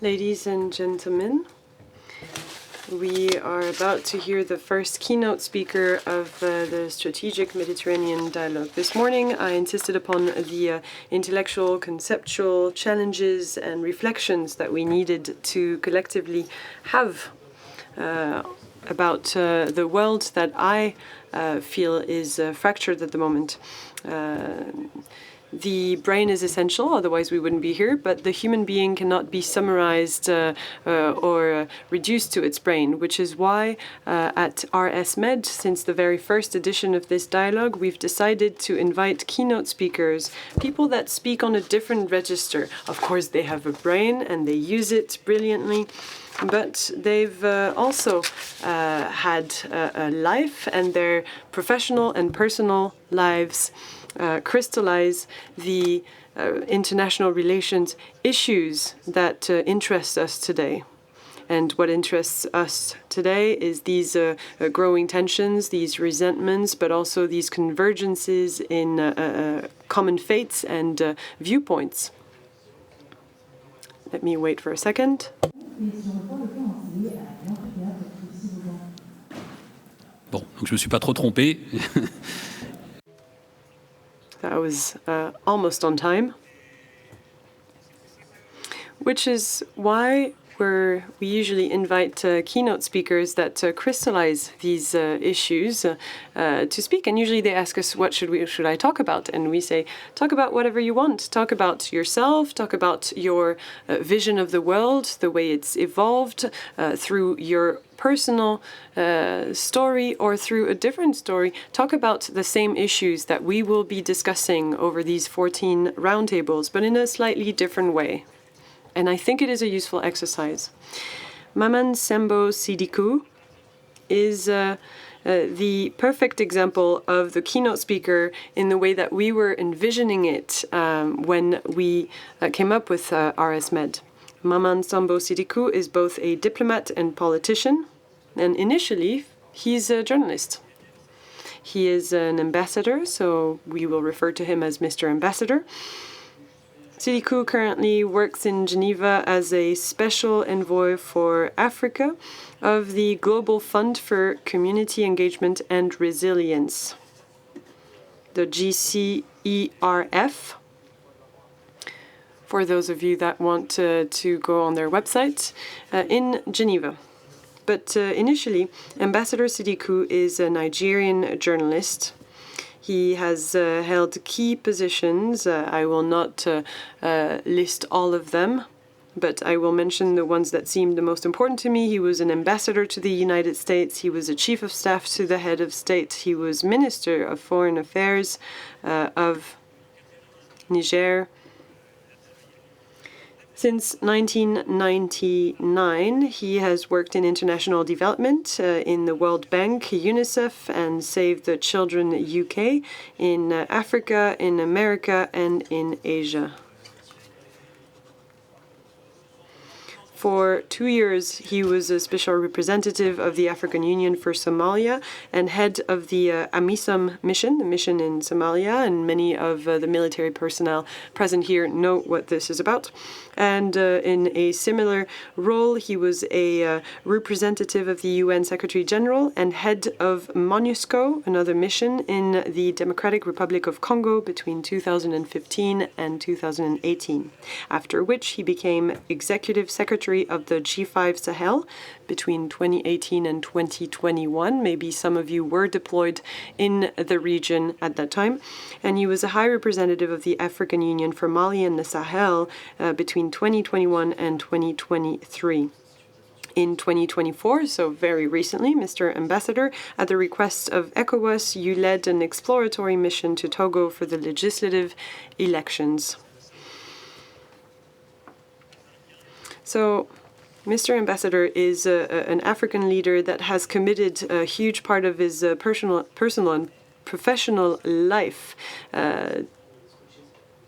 Ladies and gentlemen, we are about to hear the first keynote speaker of the Strategic Mediterranean Dialogue. This morning, I insisted upon the intellectual, conceptual challenges and reflections that we needed to collectively have about the world that I feel is fractured at the moment. The brain is essential, otherwise we wouldn't be here, but the human being cannot be summarized or reduced to its brain, which is why at RS Med, since the very first edition of this dialogue, we've decided to invite keynote speakers, people that speak on a different register. Of course, they have a brain and they use it brilliantly, but they've also had a life, and their professional and personal lives crystallize the international relations issues that interest us today. And what interests us today is these growing tensions, these resentments, but also these convergences in common fates and viewpoints. Let me wait for a second. Bon, donc je me suis pas trop trompé. That was almost on time, which is why we usually invite keynote speakers that crystallize these issues to speak. And usually they ask us, what should I talk about? And we say, talk about whatever you want. Talk about yourself. Talk about your vision of the world, the way it's evolved through your personal story or through a different story. Talk about the same issues that we will be discussing over these 14 roundtables, but in a slightly different way. And I think it is a useful exercise. Maman Sambo Sidikou is the perfect example of the keynote speaker in the way that we were envisioning it when we came up with RS Med. Maman Sambo Sidikou is both a diplomat and politician, and initially he's a journalist. He is an ambassador, so we will refer to him as Mr. Ambassador. Sidikou currently works in Geneva as a special envoy for Africa of the Global Fund for Community Engagement and Resilience, the GCERF, for those of you that want to go on their website, in Geneva. But initially, Ambassador Sidikou is a Nigerian journalist. He has held key positions. I will not list all of them, but I will mention the ones that seemed the most important to me. He was an ambassador to the United States. He was a chief of staff to the head of state. He was Minister of Foreign Affairs of Niger. Since 1999, he has worked in international development in the World Bank, UNICEF, and Save the Children UK, in Africa, in America, and in Asia. For 2 years, he was a special representative of the African Union for Somalia and head of the AMISOM mission, the mission in Somalia, and many of the military personnel present here know what this is about. And in a similar role, he was a representative of the UN Secretary General and head of MONUSCO, another mission in the Democratic Republic of Congo between 2015 and 2018, after which he became Executive Secretary of the G5 Sahel between 2018 and 2021. Maybe some of you were deployed in the region at that time. And he was a High Representative of the African Union for Mali and the Sahel between 2021 and 2023. In 2024, so very recently, Mr. Ambassador, at the request of ECOWAS, you led an exploratory mission to Togo for the legislative elections. So, Mr. Ambassador is an African leader that has committed a huge part of his personal and professional life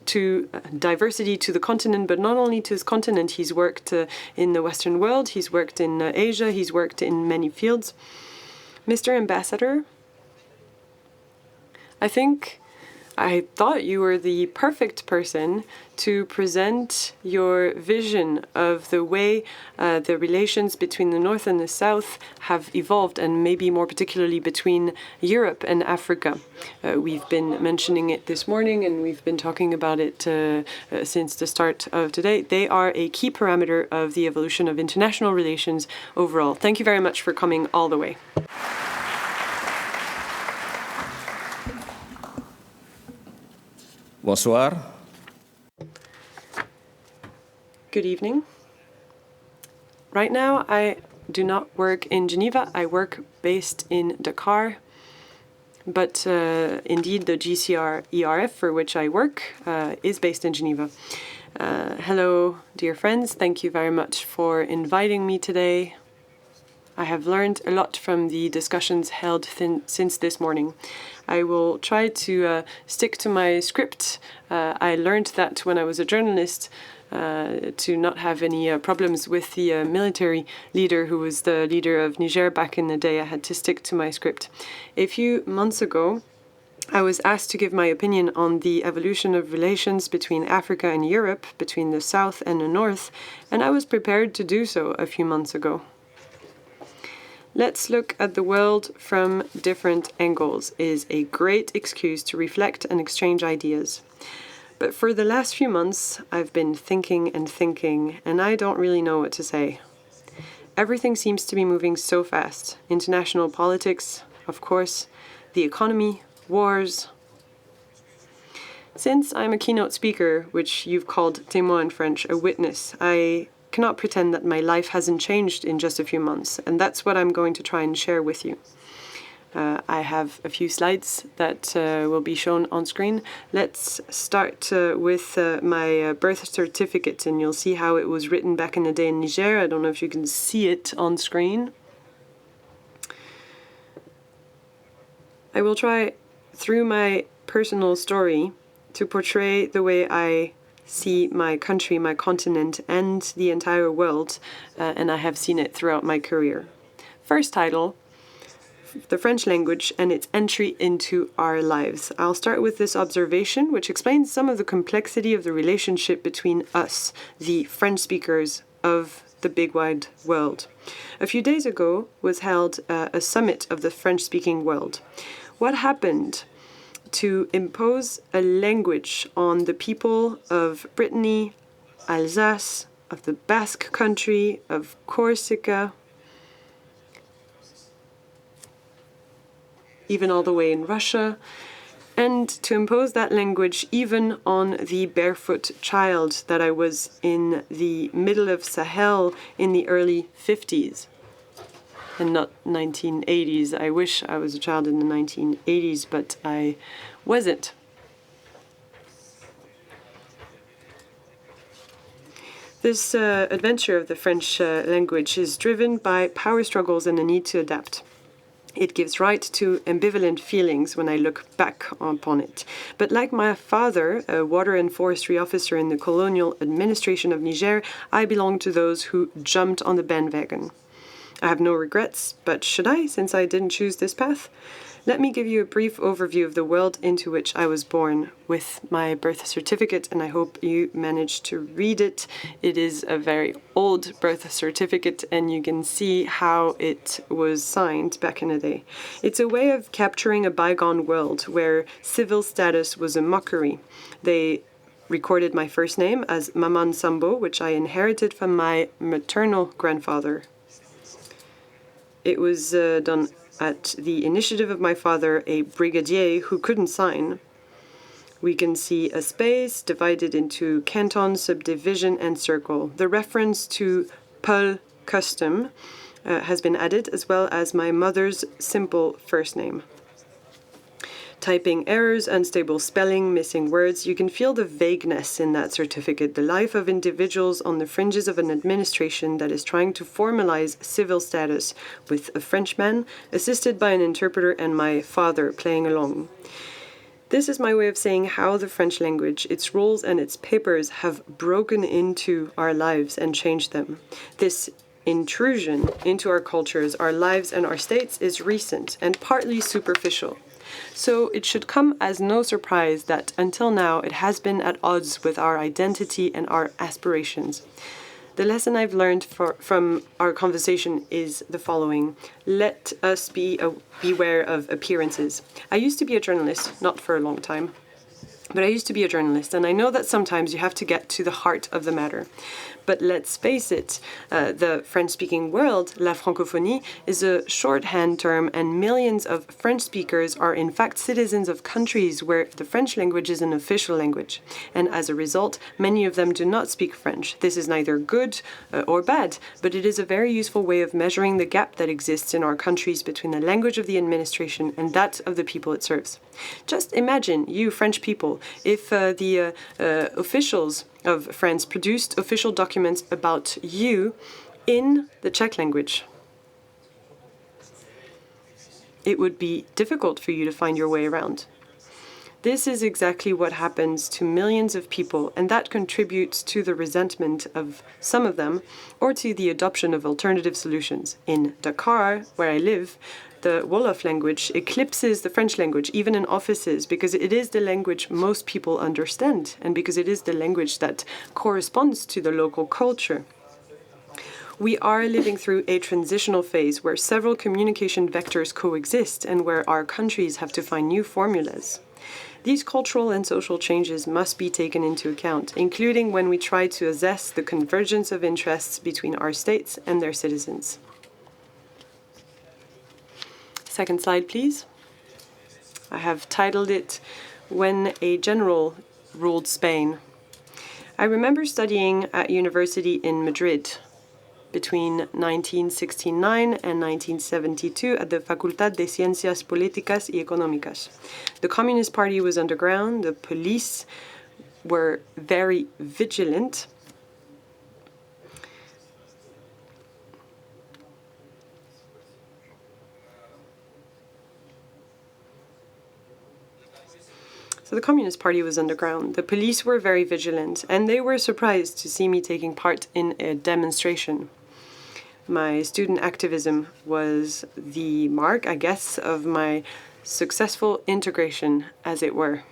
to diversity to the continent, but not only to his continent. He's worked in the Western world, he's worked in Asia, he's worked in many fields. Mr. Ambassador, I think I thought you were the perfect person to present your vision of the way the relations between the North and the South have evolved, and maybe more particularly between Europe and Africa. We've been mentioning it this morning, and we've been talking about it since the start of today. They are a key parameter of the evolution of international relations overall. Thank you very much for coming all the way. Bonsoir. Good evening. Right now, I do not work in Geneva. I work based in Dakar. But indeed, the GCERF, for which I work, is based in Geneva. Hello, dear friends. Thank you very much for inviting me today. I have learned a lot from the discussions held since this morning. I will try to stick to my script. I learned that when I was a journalist to not have any problems with the military leader who was the leader of Niger back in the day. I had to stick to my script. A few months ago, I was asked to give my opinion on the evolution of relations between Africa and Europe, between the South and the North, and I was prepared to do so a few months ago. Let's look at the world from different angles is a great excuse to reflect and exchange ideas. But for the last few months, I've been thinking, and I don't really know what to say. Everything seems to be moving so fast. International politics, of course, the economy, wars. Since I'm a keynote speaker, which you've called témoin in French, a witness, I cannot pretend that my life hasn't changed in just a few months, and that's what I'm going to try and share with you. I have a few slides that will be shown on screen. Let's start with my birth certificate, and you'll see how it was written back in the day in Niger. I don't know if you can see it on screen. I will try, through my personal story, to portray the way I see my country, my continent, and the entire world, and I have seen it throughout my career. First title, the French language and its entry into our lives. I'll start with this observation, which explains some of the complexity of the relationship between us, the French speakers of the big wide world. A few days ago was held a summit of the French-speaking world. What happened to impose a language on the people of Brittany, Alsace, of the Basque country, of Corsica, even all the way in Russia, and to impose that language even on the barefoot child that I was in the middle of Sahel in the early 50s. And not 1980s. I wish I was a child in the 1980s, but I wasn't. This adventure of the French language is driven by power struggles and the need to adapt. It gives rise to ambivalent feelings when I look back upon it. But like my father, a water and forestry officer in the colonial administration of Niger, I belong to those who jumped on the bandwagon. I have no regrets, but should I, since I didn't choose this path? Let me give you a brief overview of the world into which I was born with my birth certificate, and I hope you managed to read it. It is a very old birth certificate, and you can see how it was signed back in the day. It's a way of capturing a bygone world where civil status was a mockery. They recorded my first name as Maman Sambo, which I inherited from my maternal grandfather. It was done at the initiative of my father, a brigadier who couldn't sign. We can see a space divided into canton, subdivision, and circle. The reference to Peul custom has been added, as well as my mother's simple first name. Typing errors, unstable spelling, missing words, you can feel the vagueness in that certificate, the life of individuals on the fringes of an administration that is trying to formalize civil status, with a Frenchman assisted by an interpreter and my father playing along. This is my way of saying how the French language, its rules and its papers have broken into our lives and changed them. This intrusion into our cultures, our lives and our states is recent and partly superficial. So it should come as no surprise that until now it has been at odds with our identity and our aspirations. The lesson I've learned from our conversation is the following. Let us beware of appearances. I used to be a journalist, not for a long time, but I used to be a journalist, and I know that sometimes you have to get to the heart of the matter. But let's face it, the French-speaking world, la francophonie, is a shorthand term, and millions of French speakers are in fact citizens of countries where the French language is an official language. And as a result, many of them do not speak French. This is neither good or bad, but it is a very useful way of measuring the gap that exists in our countries between the language of the administration and that of the people it serves. Just imagine, you French people, if the officials of France produced official documents about you in the Czech language. It would be difficult for you to find your way around. This is exactly what happens to millions of people, and that contributes to the resentment of some of them or to the adoption of alternative solutions. In Dakar, where I live, the Wolof language eclipses the French language, even in offices, because it is the language most people understand and because it is the language that corresponds to the local culture. We are living through a transitional phase where several communication vectors coexist and where our countries have to find new formulas. These cultural and social changes must be taken into account, including when we try to assess the convergence of interests between our states and their citizens. Second slide, please. I have titled it, When a General Ruled Spain. I remember studying at university in Madrid between 1969 and 1972 at the Facultad de Ciencias Políticas y Económicas. The Communist Party was underground, the police were very vigilant. So the Communist Party was underground. The police were very vigilant, and they were surprised to see me taking part in a demonstration. My student activism was the mark, I guess, of my successful integration, as it were.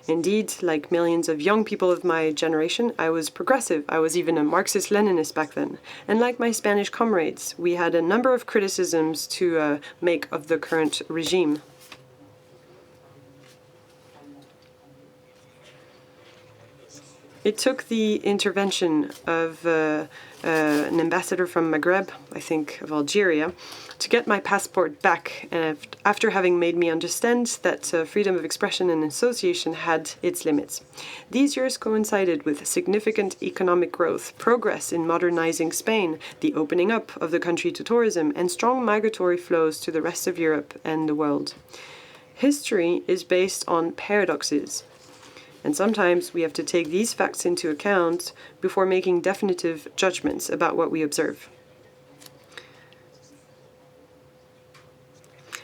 Indeed, like millions of young people of my generation, I was progressive. I was even a Marxist-Leninist back then. And like my Spanish comrades, we had a number of criticisms to make of the current regime. It took the intervention of an ambassador from Maghreb, I think of Algeria, to get my passport back, after having made me understand that freedom of expression and association had its limits. These years coincided with significant economic growth, progress in modernizing Spain, the opening up of the country to tourism, and strong migratory flows to the rest of Europe and the world. History is based on paradoxes. And sometimes we have to take these facts into account before making definitive judgments about what we observe.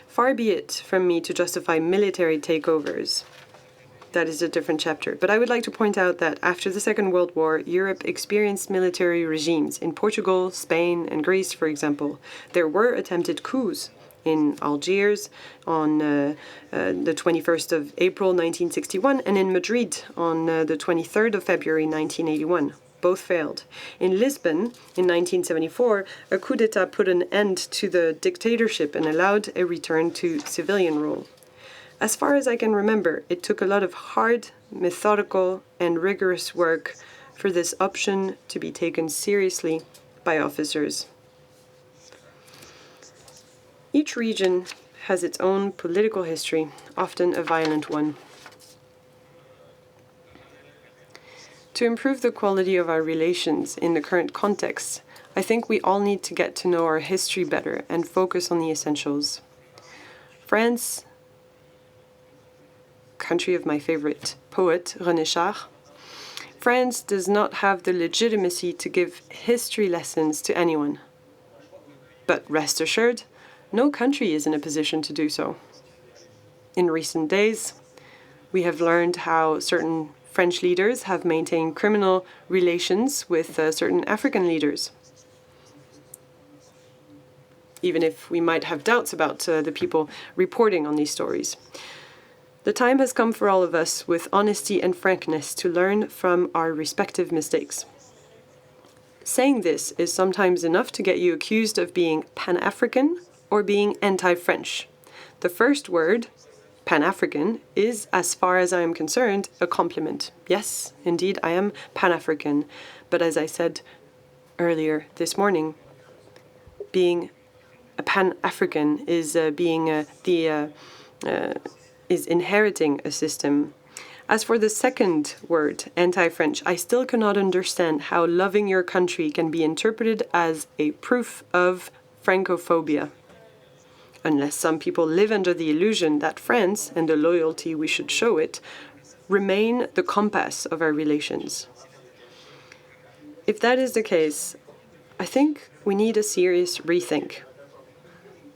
Far be it from me to justify military takeovers. That is a different chapter. But I would like to point out that after the Second World War, Europe experienced military regimes. In Portugal, Spain, and Greece, for example, there were attempted coups. In Algiers on the 21st of April 1961, and in Madrid on the 23rd of February 1981. Both failed. In Lisbon, in 1974, a coup d'etat put an end to the dictatorship and allowed a return to civilian rule. As far as I can remember, it took a lot of hard, methodical, and rigorous work for this option to be taken seriously by officers. Each region has its own political history, often a violent one. To improve the quality of our relations in the current context, I think we all need to get to know our history better and focus on the essentials. France, country of my favorite poet, René Char, France does not have the legitimacy to give history lessons to anyone. But rest assured, no country is in a position to do so. In recent days, we have learned how certain French leaders have maintained criminal relations with certain African leaders. even if we might have doubts about the people reporting on these stories. The time has come for all of us, with honesty and frankness, to learn from our respective mistakes. Saying this is sometimes enough to get you accused of being Pan-African or being anti-French. The first word, Pan-African, is, as far as I am concerned, a compliment. Yes, indeed, I am Pan-African. But as I said earlier this morning, being a Pan-African is is inheriting a system. As for the second word, anti-French, I still cannot understand how loving your country can be interpreted as a proof of Francophobia. Unless some people live under the illusion that France, and the loyalty we should show it, remain the compass of our relations. If that is the case, I think we need a serious rethink,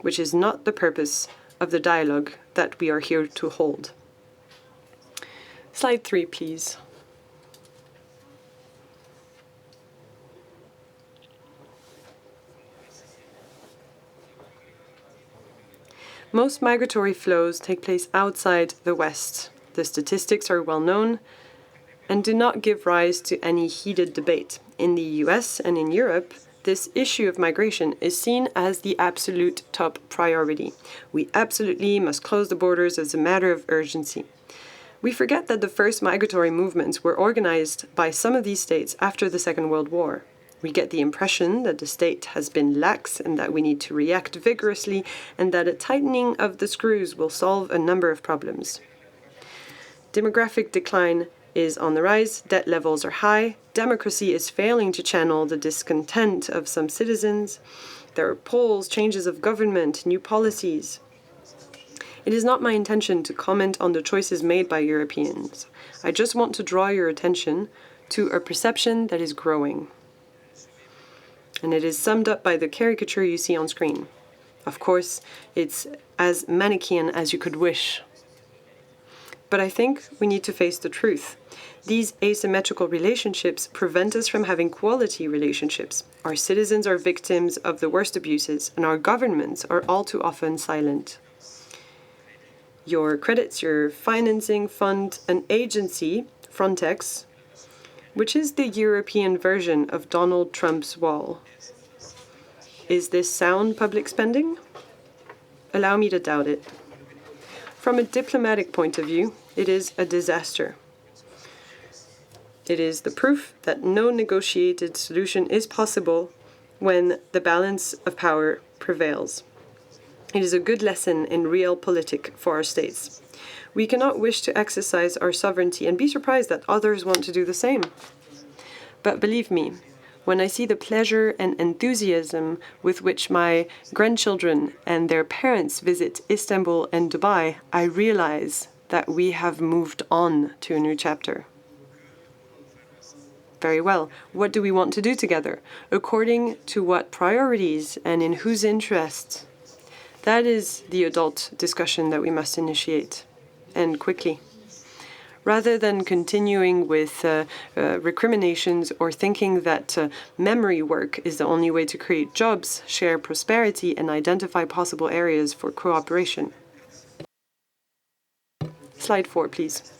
which is not the purpose of the dialogue that we are here to hold. Slide 3, please. Most migratory flows take place outside the West. The statistics are well known and do not give rise to any heated debate. In the US and in Europe, this issue of migration is seen as the absolute top priority. We absolutely must close the borders as a matter of urgency. We forget that the first migratory movements were organized by some of these states after the Second World War. We get the impression that the state has been lax and that we need to react vigorously, and that a tightening of the screws will solve a number of problems. Demographic decline is on the rise, debt levels are high, democracy is failing to channel the discontent of some citizens, there are polls, changes of government, new policies. It is not my intention to comment on the choices made by Europeans. I just want to draw your attention to a perception that is growing. And it is summed up by the caricature you see on screen. Of course, it's as Manichaean as you could wish. But I think we need to face the truth. These asymmetrical relationships prevent us from having quality relationships. Our citizens are victims of the worst abuses, and our governments are all too often silent. Your credits, your financing fund, an agency, Frontex, which is the European version of Donald Trump's wall. Is this sound public spending? Allow me to doubt it. From a diplomatic point of view, it is a disaster. It is the proof that no negotiated solution is possible when the balance of power prevails. It is a good lesson in realpolitik for our states. We cannot wish to exercise our sovereignty and be surprised that others want to do the same. But believe me, when I see the pleasure and enthusiasm with which my grandchildren and their parents visit Istanbul and Dubai, I realize that we have moved on to a new chapter. Very well. What do we want to do together? According to what priorities and in whose interests? That is the adult discussion that we must initiate, and quickly. Rather than continuing with recriminations or thinking that memory work is the only way to create jobs, share prosperity, and identify possible areas for cooperation. Slide 4, please.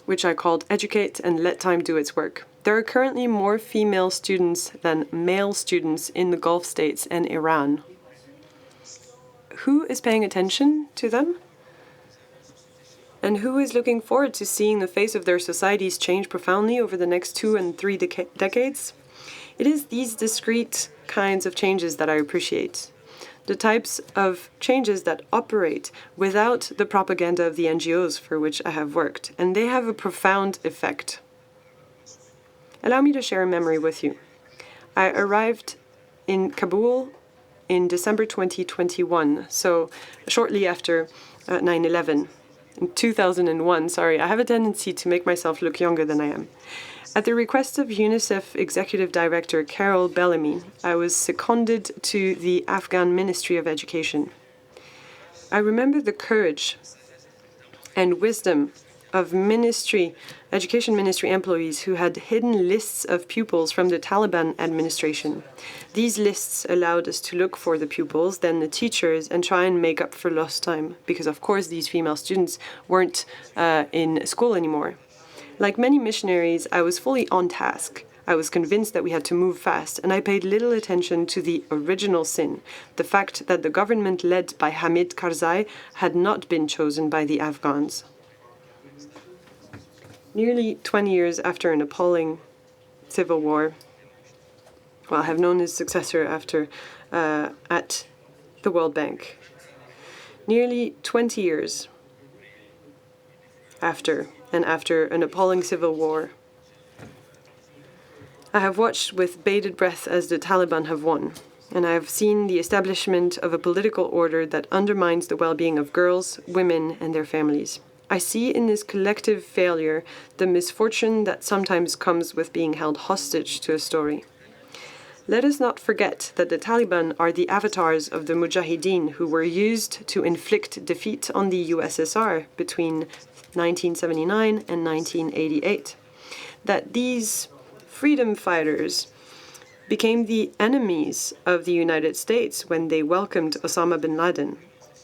Which I called Educate and Let Time Do Its Work. There are currently more female students than male students in the Gulf states and Iran. Who is paying attention to them? And who is looking forward to seeing the face of their societies change profoundly over the next 2 and 3 decades? It is these discrete kinds of changes that I appreciate. The types of changes that operate without the propaganda of the NGOs for which I have worked, and they have a profound effect. Allow me to share a memory with you. I arrived in Kabul in December 2021, so shortly after 9/11. In 2001, sorry, I have a tendency to make myself look younger than I am. At the request of UNICEF Executive Director Carol Bellamy, I was seconded to the Afghan Ministry of Education. I remember the courage and wisdom of education ministry employees who had hidden lists of pupils from the Taliban administration. These lists allowed us to look for the pupils, then the teachers, and try and make up for lost time, because of course these female students weren't in school anymore. Like many missionaries, I was fully on task. I was convinced that we had to move fast, and I paid little attention to the original sin, the fact that the government led by Hamid Karzai had not been chosen by the Afghans. Nearly 20 years after an appalling civil war, I have known his successor at the World Bank. Nearly 20 years after an appalling civil war, I have watched with bated breath as the Taliban have won, and I have seen the establishment of a political order that undermines the well-being of girls, women, and their families. I see in this collective failure the misfortune that sometimes comes with being held hostage to a story. Let us not forget that the Taliban are the avatars of the Mujahideen who were used to inflict defeat on the USSR between 1979 and 1988. That these freedom fighters became the enemies of the United States when they welcomed Osama bin Laden,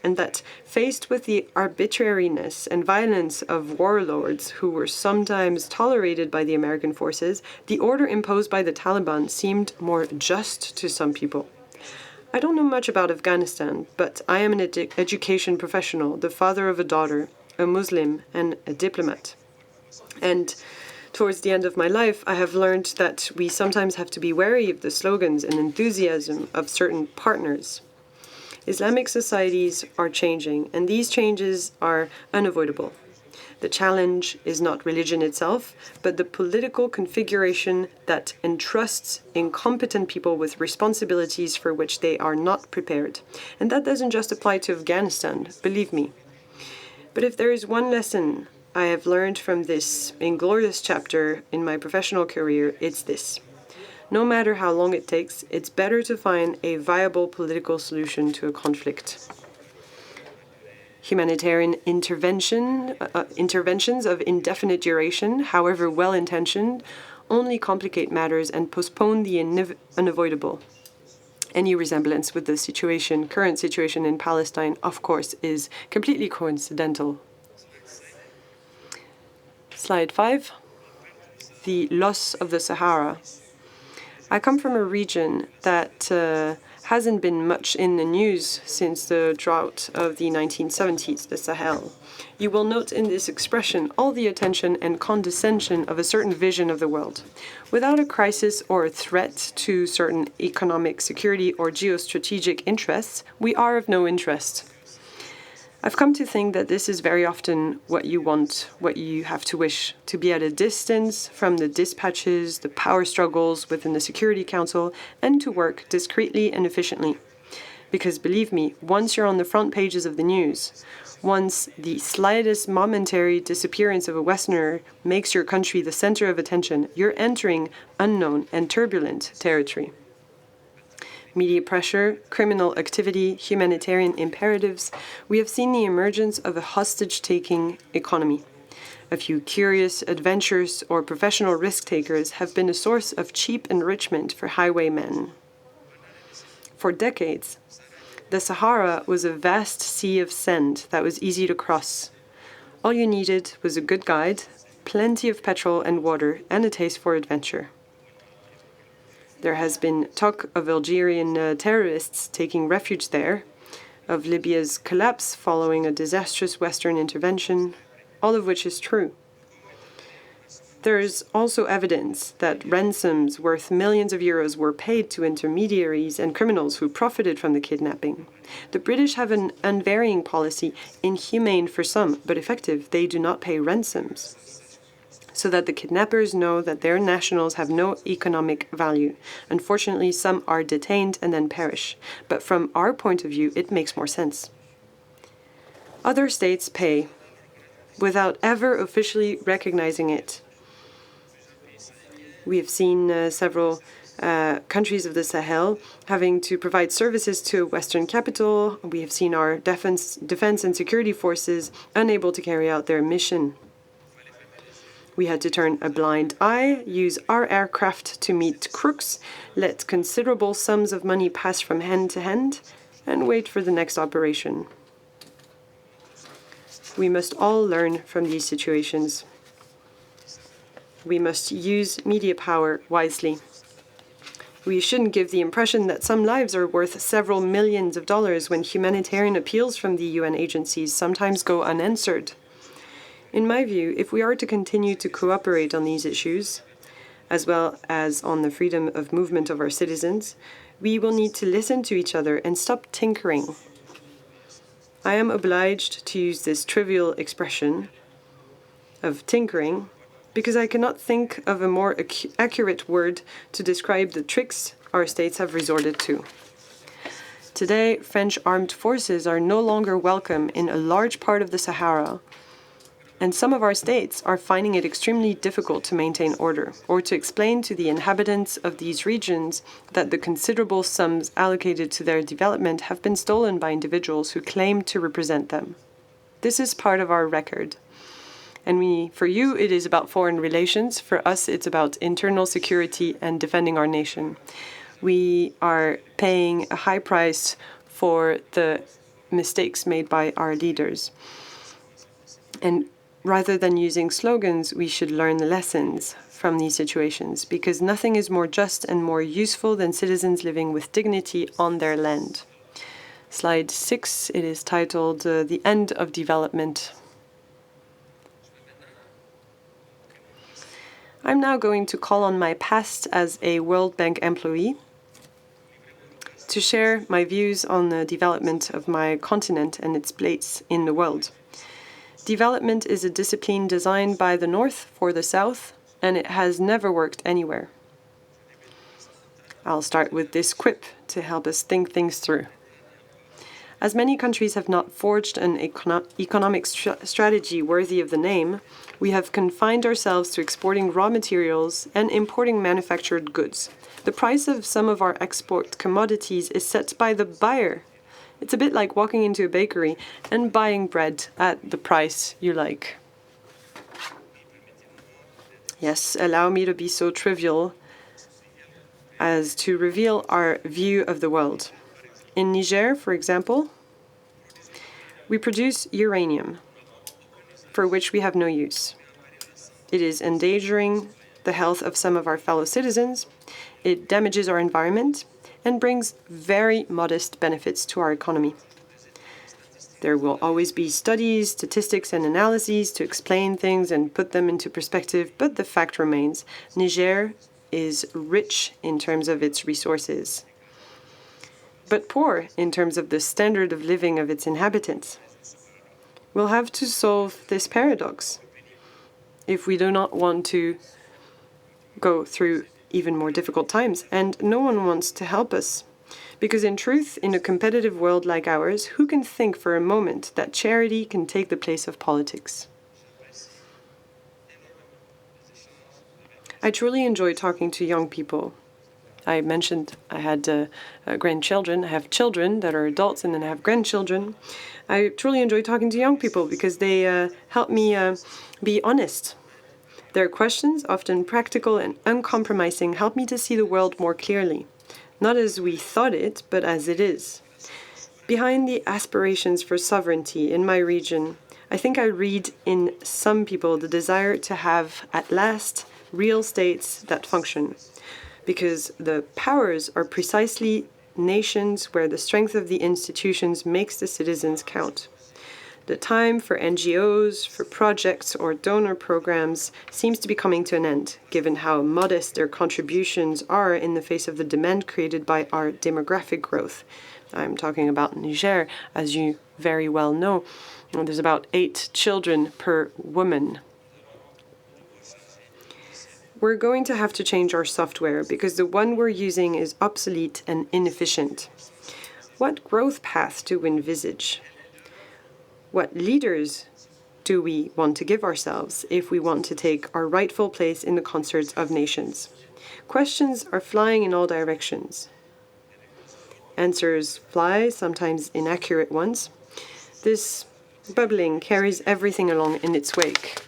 and that faced with the arbitrariness and violence of warlords who were sometimes tolerated by the American forces, the order imposed by the Taliban seemed more just to some people. I don't know much about Afghanistan, but I am an education professional, the father of a daughter, a Muslim, and a diplomat. And towards the end of my life, I have learned that we sometimes have to be wary of the slogans and enthusiasm of certain partners. Islamic societies are changing, and these changes are unavoidable. The challenge is not religion itself, but the political configuration that entrusts incompetent people with responsibilities for which they are not prepared. And that doesn't just apply to Afghanistan, believe me. But if there is one lesson I have learned from this inglorious chapter in my professional career, it's this. No matter how long it takes, it's better to find a viable political solution to a conflict. Humanitarian interventions of indefinite duration, however well-intentioned, only complicate matters and postpone the unavoidable. Any resemblance with the current situation in Palestine, of course, is completely coincidental. Slide 5. The loss of the Sahara. I come from a region that hasn't been much in the news since the drought of the 1970s, the Sahel. You will note in this expression all the attention and condescension of a certain vision of the world. Without a crisis or a threat to certain economic, security, or geostrategic interests, we are of no interest. I've come to think that this is very often what you want, what you have to wish, to be at a distance from the dispatches, the power struggles within the Security Council, and to work discreetly and efficiently. Because believe me, once you're on the front pages of the news, once the slightest momentary disappearance of a Westerner makes your country the center of attention, you're entering unknown and turbulent territory. Media pressure, criminal activity, humanitarian imperatives, we have seen the emergence of a hostage-taking economy. A few curious adventurers or professional risk-takers have been a source of cheap enrichment for highwaymen. For decades, the Sahara was a vast sea of sand that was easy to cross. All you needed was a good guide, plenty of petrol and water, and a taste for adventure. There has been talk of Algerian terrorists taking refuge there, of Libya's collapse following a disastrous Western intervention, all of which is true. There is also evidence that ransoms worth millions of euros were paid to intermediaries and criminals who profited from the kidnapping. The British have an unvarying policy, inhumane for some, but effective. They do not pay ransoms, so that the kidnappers know that their nationals have no economic value. Unfortunately, some are detained and then perish. But from our point of view, it makes more sense. Other states pay without ever officially recognizing it. We have seen several countries of the Sahel having to provide services to a Western capital. We have seen our defense and security forces unable to carry out their mission. We had to turn a blind eye, use our aircraft to meet crooks, let considerable sums of money pass from hand to hand, and wait for the next operation. We must all learn from these situations. We must use media power wisely. We shouldn't give the impression that some lives are worth several millions of dollars when humanitarian appeals from the UN agencies sometimes go unanswered. In my view, if we are to continue to cooperate on these issues, as well as on the freedom of movement of our citizens, we will need to listen to each other and stop tinkering. I am obliged to use this trivial expression of tinkering because I cannot think of a more accurate word to describe the tricks our states have resorted to. Today, French armed forces are no longer welcome in a large part of the Sahara, and some of our states are finding it extremely difficult to maintain order or to explain to the inhabitants of these regions that the considerable sums allocated to their development have been stolen by individuals who claim to represent them. This is part of our record. And for you, it is about foreign relations. For us, it's about internal security and defending our nation. We are paying a high price for the mistakes made by our leaders. And rather than using slogans, we should learn the lessons from these situations, because nothing is more just and more useful than citizens living with dignity on their land. Slide 6, it is titled The End of Development. I'm now going to call on my past as a World Bank employee to share my views on the development of my continent and its place in the world. Development is a discipline designed by the North for the South, and it has never worked anywhere. I'll start with this quip to help us think things through. As many countries have not forged an economic strategy worthy of the name, we have confined ourselves to exporting raw materials and importing manufactured goods. The price of some of our export commodities is set by the buyer. It's a bit like walking into a bakery and buying bread at the price you like. Yes, allow me to be so trivial as to reveal our view of the world. In Niger, for example, we produce uranium, for which we have no use. It is endangering the health of some of our fellow citizens, it damages our environment, and brings very modest benefits to our economy. There will always be studies, statistics, and analyses to explain things and put them into perspective, but the fact remains, Niger is rich in terms of its resources, but poor in terms of the standard of living of its inhabitants. We'll have to solve this paradox if we do not want to go through even more difficult times, and no one wants to help us. Because in truth, in a competitive world like ours, who can think for a moment that charity can take the place of politics? I truly enjoy talking to young people. I mentioned I had grandchildren. I have children that are adults, and then I have grandchildren. I truly enjoy talking to young people because they help me be honest. Their questions, often practical and uncompromising, help me to see the world more clearly. Not as we thought it, but as it is. Behind the aspirations for sovereignty in my region, I think I read in some people the desire to have, at last, real states that function. Because the powers are precisely nations where the strength of the institutions makes the citizens count. The time for NGOs, for projects or donor programs seems to be coming to an end, given how modest their contributions are in the face of the demand created by our demographic growth. I'm talking about Niger, as you very well know. There's about 8 children per woman. We're going to have to change our software because the one we're using is obsolete and inefficient. What growth path do we envisage? What leaders do we want to give ourselves if we want to take our rightful place in the concert of nations? Questions are flying in all directions. Answers fly, sometimes inaccurate ones. This bubbling carries everything along in its wake.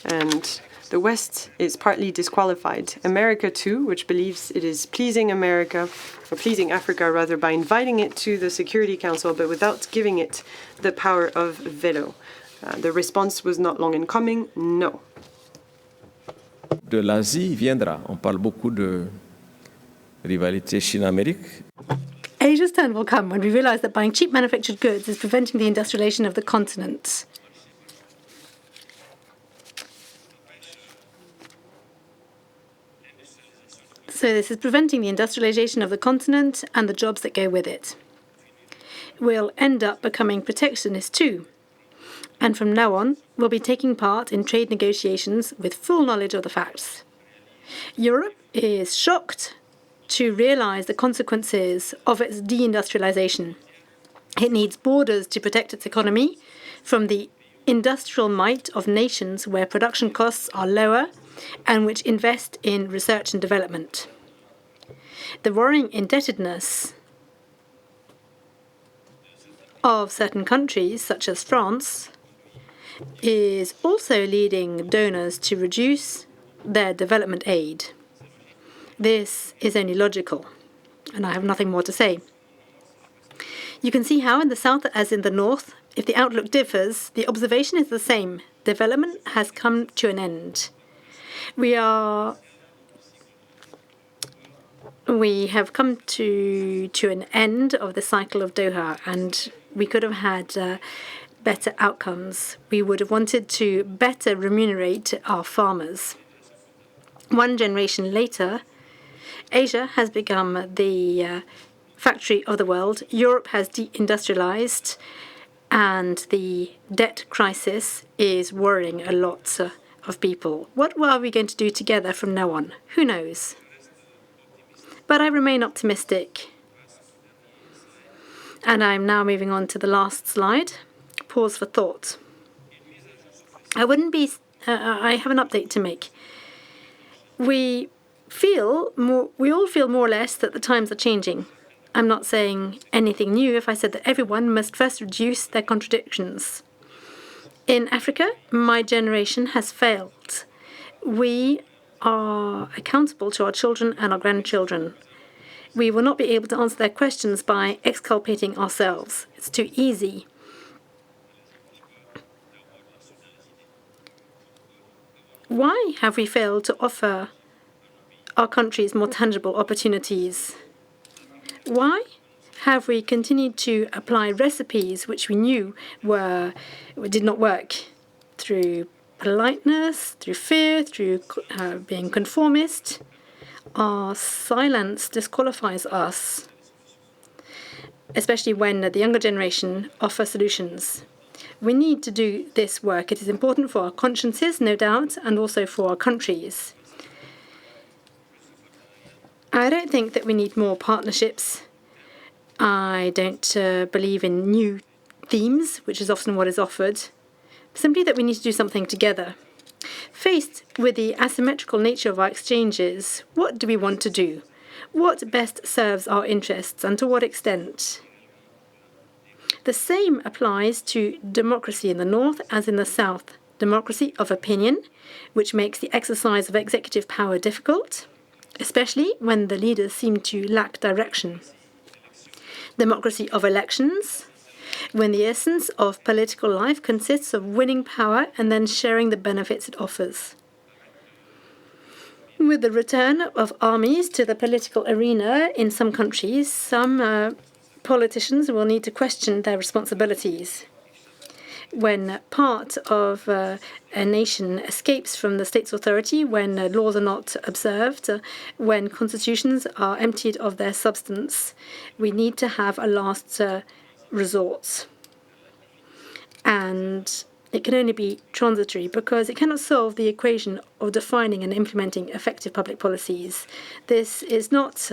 And The West is partly disqualified. America too, which believes it is pleasing Africa rather, by inviting it to the Security Council, but without giving it the power of veto. The response was not long in coming, no. De l'Asie viendra. On parle beaucoup de rivalité Chine-Amérique. Asia's turn will come when we realise that buying cheap manufactured goods is preventing the industrialisation of the continent. So this is preventing the industrialisation of the continent and the jobs that go with it. We'll end up becoming protectionist too. And from now on, we'll be taking part in trade negotiations with full knowledge of the facts. Europe is shocked to realise the consequences of its deindustrialisation. It needs borders to protect its economy from the industrial might of nations where production costs are lower and which invest in research and development. The worrying indebtedness of certain countries, such as France, is also leading donors to reduce their development aid. This is only logical, and I have nothing more to say. You can see how in the south as in the north, if the outlook differs, the observation is the same. Development has come to an end. We have come to an end of the cycle of Doha, and we could have had better outcomes. We would have wanted to better remunerate our farmers. One generation later, Asia has become the factory of the world. Europe has deindustrialized, and the debt crisis is worrying a lot of people. What are we going to do together from now on? Who knows? But I remain optimistic. And I'm now moving on to the last slide. Pause for thought. I have an update to make. We all feel more or less that the times are changing. I'm not saying anything new if I said that everyone must first reduce their contradictions. In Africa, my generation has failed. We are accountable to our children and our grandchildren. We will not be able to answer their questions by exculpating ourselves. It's too easy. Why have we failed to offer our countries more tangible opportunities? Why have we continued to apply recipes which we knew did not work, through politeness, through fear, through being conformist? Our silence disqualifies us, especially when the younger generation offer solutions. We need to do this work. It is important for our consciences, no doubt, and also for our countries. I don't think that we need more partnerships. I don't believe in new themes, which is often what is offered. Simply that we need to do something together. Faced with the asymmetrical nature of our exchanges, what do we want to do? What best serves our interests, and to what extent? The same applies to democracy in the north as in the south. Democracy of opinion, which makes the exercise of executive power difficult, especially when the leaders seem to lack direction. Democracy of elections, when the essence of political life consists of winning power and then sharing the benefits it offers. With the return of armies to the political arena in some countries, some politicians will need to question their responsibilities. When part of a nation escapes from the state's authority, when laws are not observed, when constitutions are emptied of their substance, we need to have a last resort. And it can only be transitory because it cannot solve the equation of defining and implementing effective public policies. This is not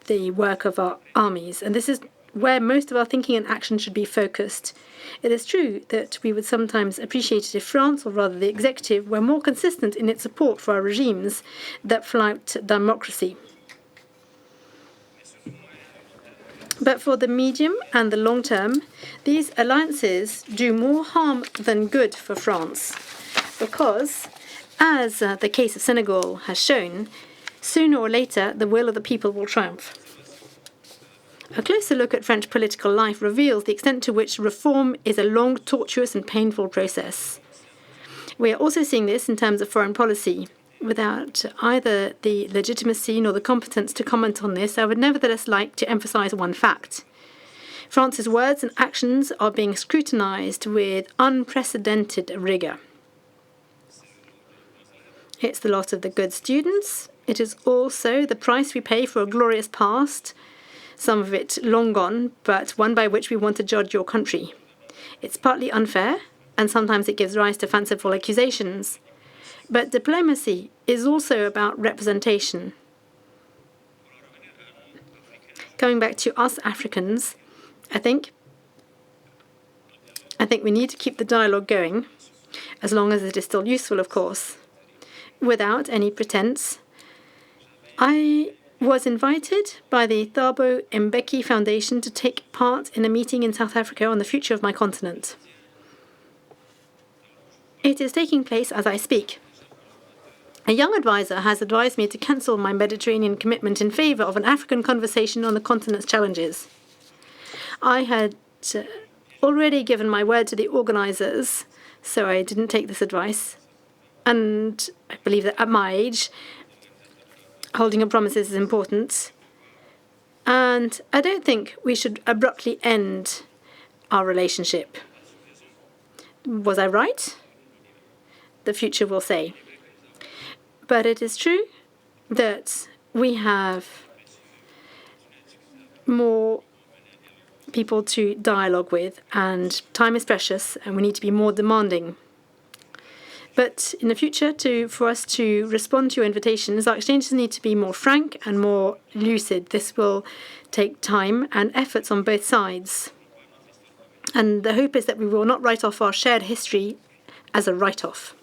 the work of our armies, and this is where most of our thinking and action should be focused. It is true that we would sometimes appreciate it if France, or rather the executive, were more consistent in its support for our regimes that flout democracy. But for the medium and the long term, these alliances do more harm than good for France, because As the case of Senegal has shown, sooner or later the will of the people will triumph. A closer look at French political life reveals the extent to which reform is a long, tortuous and painful process. We are also seeing this in terms of foreign policy. Without either the legitimacy nor the competence to comment on this, I would nevertheless like to emphasize one fact. France's words and actions are being scrutinized with unprecedented rigor. It's the lot of the good students. It is also the price we pay for a glorious past, some of it long gone, but one by which we want to judge your country. It's partly unfair, and sometimes it gives rise to fanciful accusations. But diplomacy is also about representation. Coming back to us Africans, I think we need to keep the dialogue going, as long as it is still useful, of course. Without any pretense, I was invited by the Thabo Mbeki Foundation to take part in a meeting in South Africa on the future of my continent. It is taking place as I speak. A young advisor has advised me to cancel my Mediterranean commitment in favor of an African conversation on the continent's challenges. I had already given my word to the organizers, so I didn't take this advice. And I believe that at my age, holding up promises is important. And I don't think we should abruptly end our relationship. Was I right? The future will say. But it is true that we have more people to dialogue with, and time is precious, and we need to be more demanding. But in the future, for us to respond to your invitations, our exchanges need to be more frank and more lucid. This will take time and efforts on both sides. And the hope is that we will not write off our shared history as a write-off.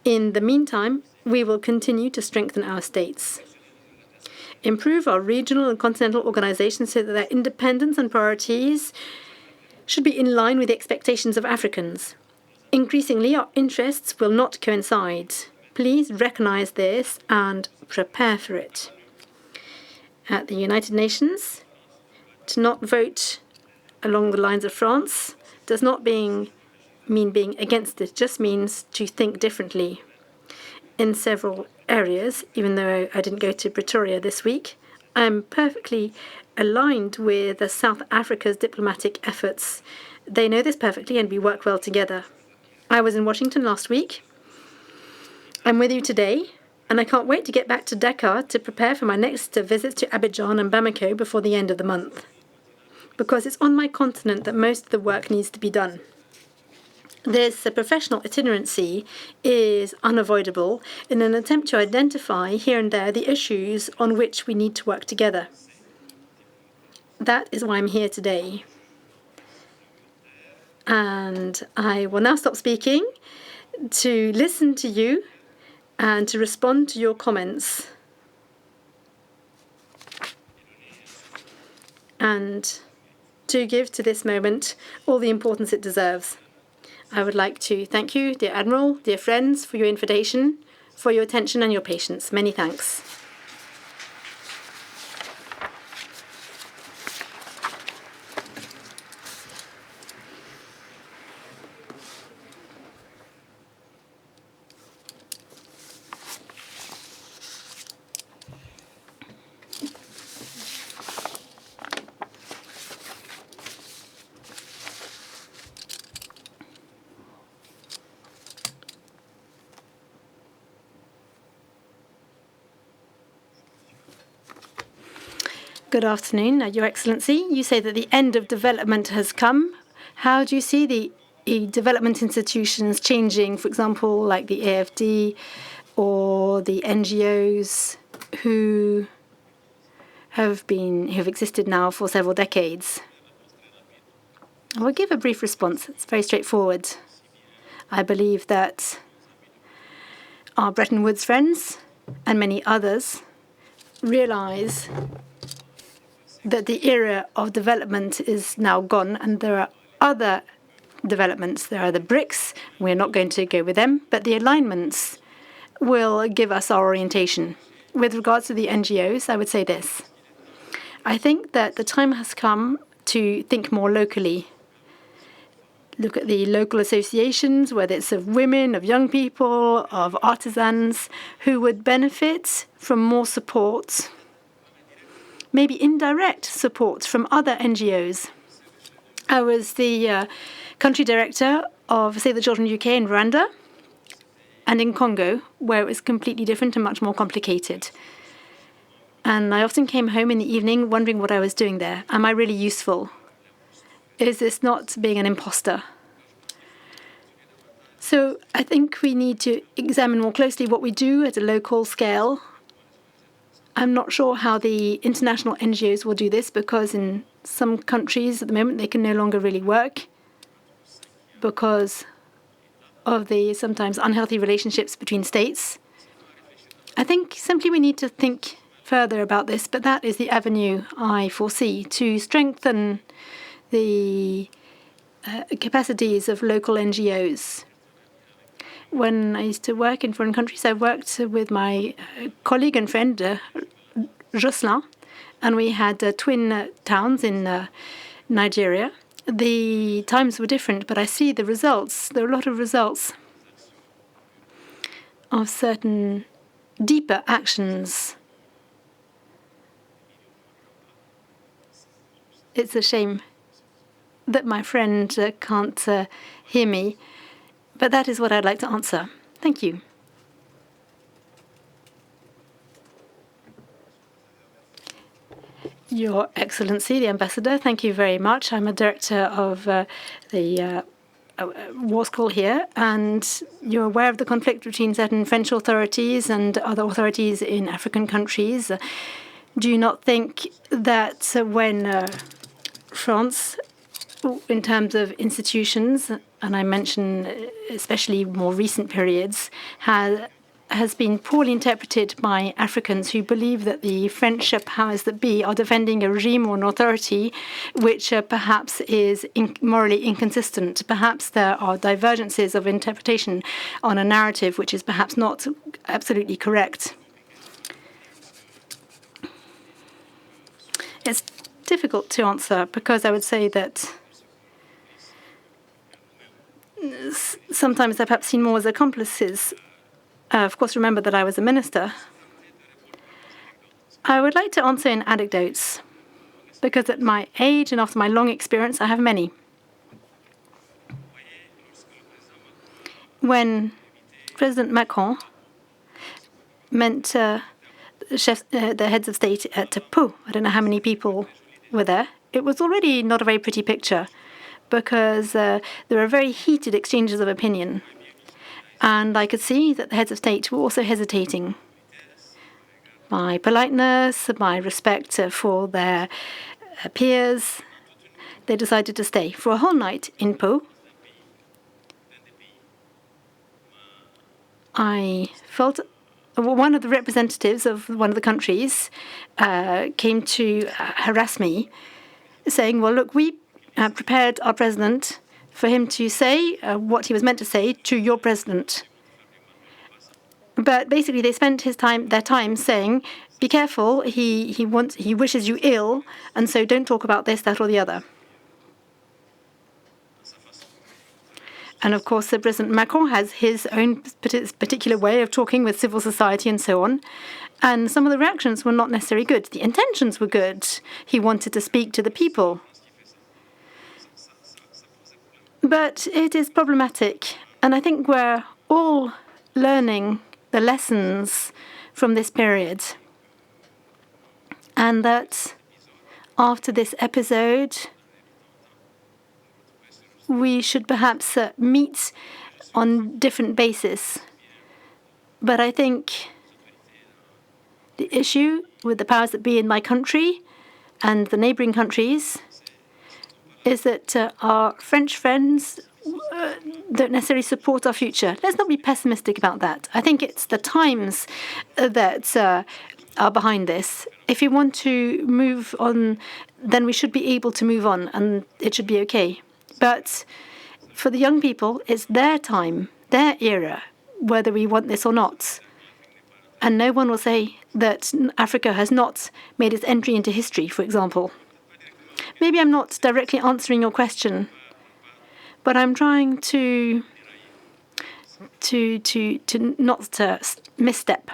In the meantime, we will continue to strengthen our states, improve our regional and continental organizations so that their independence and priorities should be in line with the expectations of Africans. Increasingly, our interests will not coincide. Please recognize this and prepare for it. At the United Nations, to not vote along the lines of France does not mean being against it, just means to think differently. In several areas, even though I didn't go to Pretoria this week, I'm perfectly aligned with South Africa's diplomatic efforts. They know this perfectly and we work well together. I was in Washington last week. I'm with you today, and I can't wait to get back to Dakar to prepare for my next visit to Abidjan and Bamako before the end of the month. Because it's on my continent that most of the work needs to be done. This professional itinerancy is unavoidable in an attempt to identify here and there the issues on which we need to work together. That is why I'm here today. And I will now stop speaking to listen to you and to respond to your comments. And to give to this moment all the importance it deserves. I would like to thank you, dear Admiral, dear friends, for your invitation, for your attention and your patience. Many thanks. Good afternoon, Your Excellency. You say that the end of development has come. How do you see the development institutions changing, for example, like the AFD or the NGOs who have existed now for several decades? I will give a brief response. It's very straightforward. I believe that our Bretton Woods friends and many others realize that the era of development is now gone, and there are other developments. There are the BRICS. We're not going to go with them, but the alignments will give us our orientation. With regards to the NGOs, I would say this. I think that the time has come to think more locally. Look at the local associations, whether it's of women, of young people, of artisans, who would benefit from more support, maybe indirect support from other NGOs. I was the country director of Save the Children UK in Rwanda and in Congo, where it was completely different and much more complicated. And I often came home in the evening wondering what I was doing there. Am I really useful? Is this not being an imposter? So I think we need to examine more closely what we do at a local scale. I'm not sure how the international NGOs will do this, because in some countries at the moment they can no longer really work because of the sometimes unhealthy relationships between states. I think simply we need to think further about this, but that is the avenue I foresee to strengthen the capacities of local NGOs. When I used to work in foreign countries, I worked with my colleague and friend, Jocelyn, and we had twin towns in Nigeria. The times were different, but I see the results. There are a lot of results of certain deeper actions. It's a shame that my friend can't hear me, but that is what I'd like to answer. Thank you. Your Excellency, the Ambassador, thank you very much. I'm a director of the War School here, and you're aware of the conflict between certain French authorities and other authorities in African countries. Do you not think that when France, in terms of institutions, and I mention especially more recent periods, has been poorly interpreted by Africans who believe that the French powers that be are defending a regime or an authority which perhaps is morally inconsistent? Perhaps there are divergences of interpretation on a narrative which is perhaps not absolutely correct. It's difficult to answer, because I would say that sometimes they're perhaps seen more as accomplices. Of course, remember that I was a minister. I would like to answer in anecdotes, because at my age and after my long experience, I have many. When President Macron met the heads of state at Pau, I don't know how many people were there, it was already not a very pretty picture, because there were very heated exchanges of opinion. And I could see that the heads of state were also hesitating. My politeness, my respect for their peers, they decided to stay for a whole night in Pau. I felt one of the representatives of one of the countries came to harass me, saying, well, look, we prepared our president for him to say what he was meant to say to your president. But basically, they spent their time saying, be careful, he wishes you ill, and so don't talk about this, that, or the other. And of course, President Macron has his own particular way of talking with civil society and so on. And some of the reactions were not necessarily good. The intentions were good. He wanted to speak to the people. But it is problematic, and I think we're all learning the lessons from this period. And that after this episode, we should perhaps meet on different bases. But I think the issue with the powers that be in my country and the neighbouring countries is that our French friends don't necessarily support our future. Let's not be pessimistic about that. I think it's the times that are behind this. If we want to move on, then we should be able to move on, and it should be okay. But For the young people, it's their time, their era, whether we want this or not. And no one will say that Africa has not made its entry into history, for example. Maybe I'm not directly answering your question, but I'm trying to not misstep.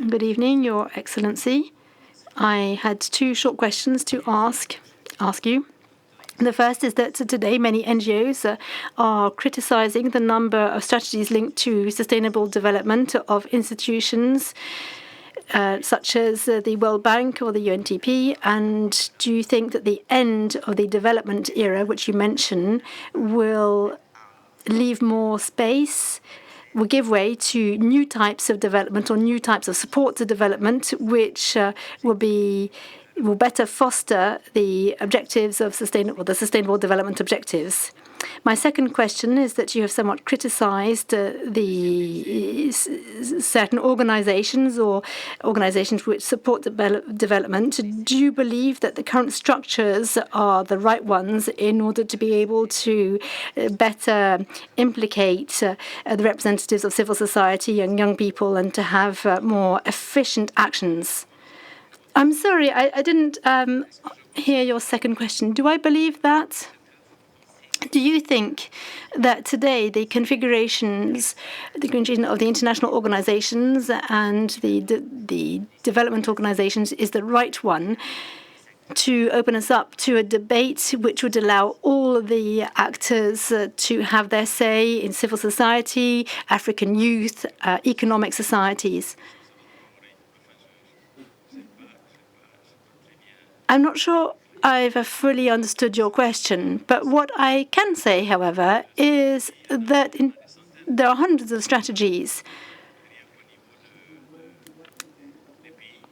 Good evening, Your Excellency. I had two short questions to ask you. The first is that today many NGOs are criticizing the number of strategies linked to sustainable development of institutions such as the World Bank or the UNDP. And do you think that the end of the development era, which you mentioned, will leave more space, will give way to new types of development or new types of support to development, which will better foster the objectives of the sustainable development objectives? My second question is that you have somewhat criticized the certain organizations or organizations which support development. Do you believe that the current structures are the right ones in order to be able to better implicate the representatives of civil society and young people and to have more efficient actions? I'm sorry, I didn't hear your second question. Do I believe that? Do you think that today the configuration of the international organizations and the development organizations is the right one to open us up to a debate which would allow all the actors to have their say in civil society, African youth, economic societies? I'm not sure I've fully understood your question, but what I can say, however, is that there are hundreds of strategies.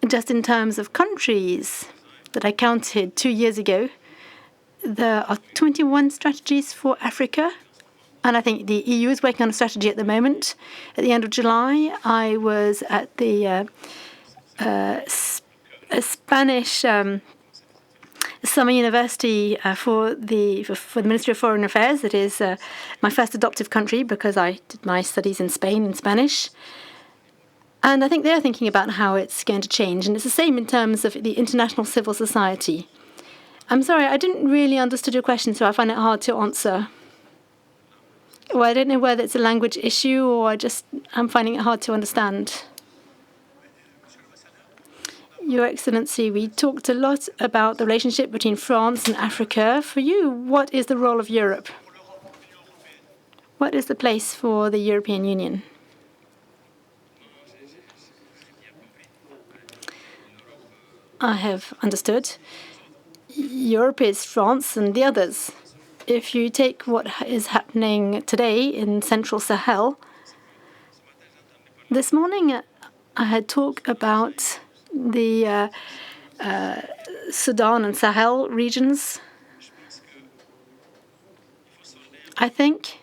Just in terms of countries that I counted 2 years ago, there are 21 strategies for Africa, and I think the EU is working on a strategy at the moment. At the end of July, I was at the Spanish summer university for the Ministry of Foreign Affairs. It is my first adoptive country because I did my studies in Spain in Spanish. And I think they're thinking about how it's going to change. And it's the same in terms of the international civil society. I'm sorry, I didn't really understand your question, so I find it hard to answer. Well, I don't know whether it's a language issue or I'm finding it hard to understand. Your Excellency, we talked a lot about the relationship between France and Africa. For you, what is the role of Europe? What is the place for the European Union? I have understood. Europe is France and the others. If you take what is happening today in Central Sahel, this morning I had talked about the Sudan and Sahel regions. I think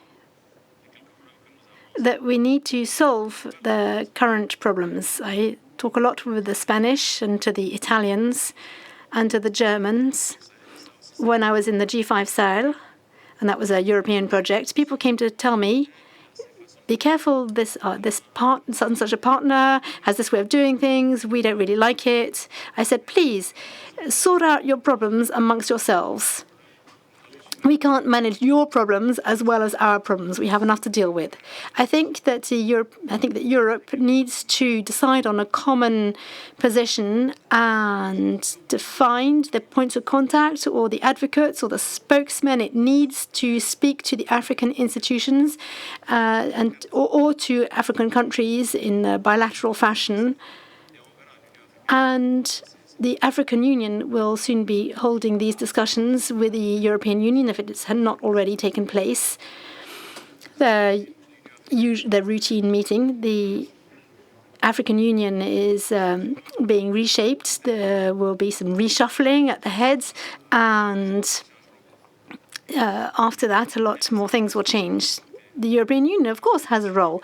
that we need to solve the current problems. I talk a lot with the Spanish and to the Italians and to the Germans. When I was in the G5 Sahel, and that was a European project, people came to tell me, be careful, such a partner has this way of doing things. We don't really like it. I said, please, sort out your problems amongst yourselves. We can't manage your problems as well as our problems. We have enough to deal with. I think that Europe needs to decide on a common position and to find the points of contact or the advocates or the spokesmen. It needs to speak to the African institutions or to African countries in a bilateral fashion. And the African Union will soon be holding these discussions with the European Union if it has not already taken place. The routine meeting, the African Union is being reshaped. There will be some reshuffling at the heads, and after that, a lot more things will change. The European Union, of course, has a role.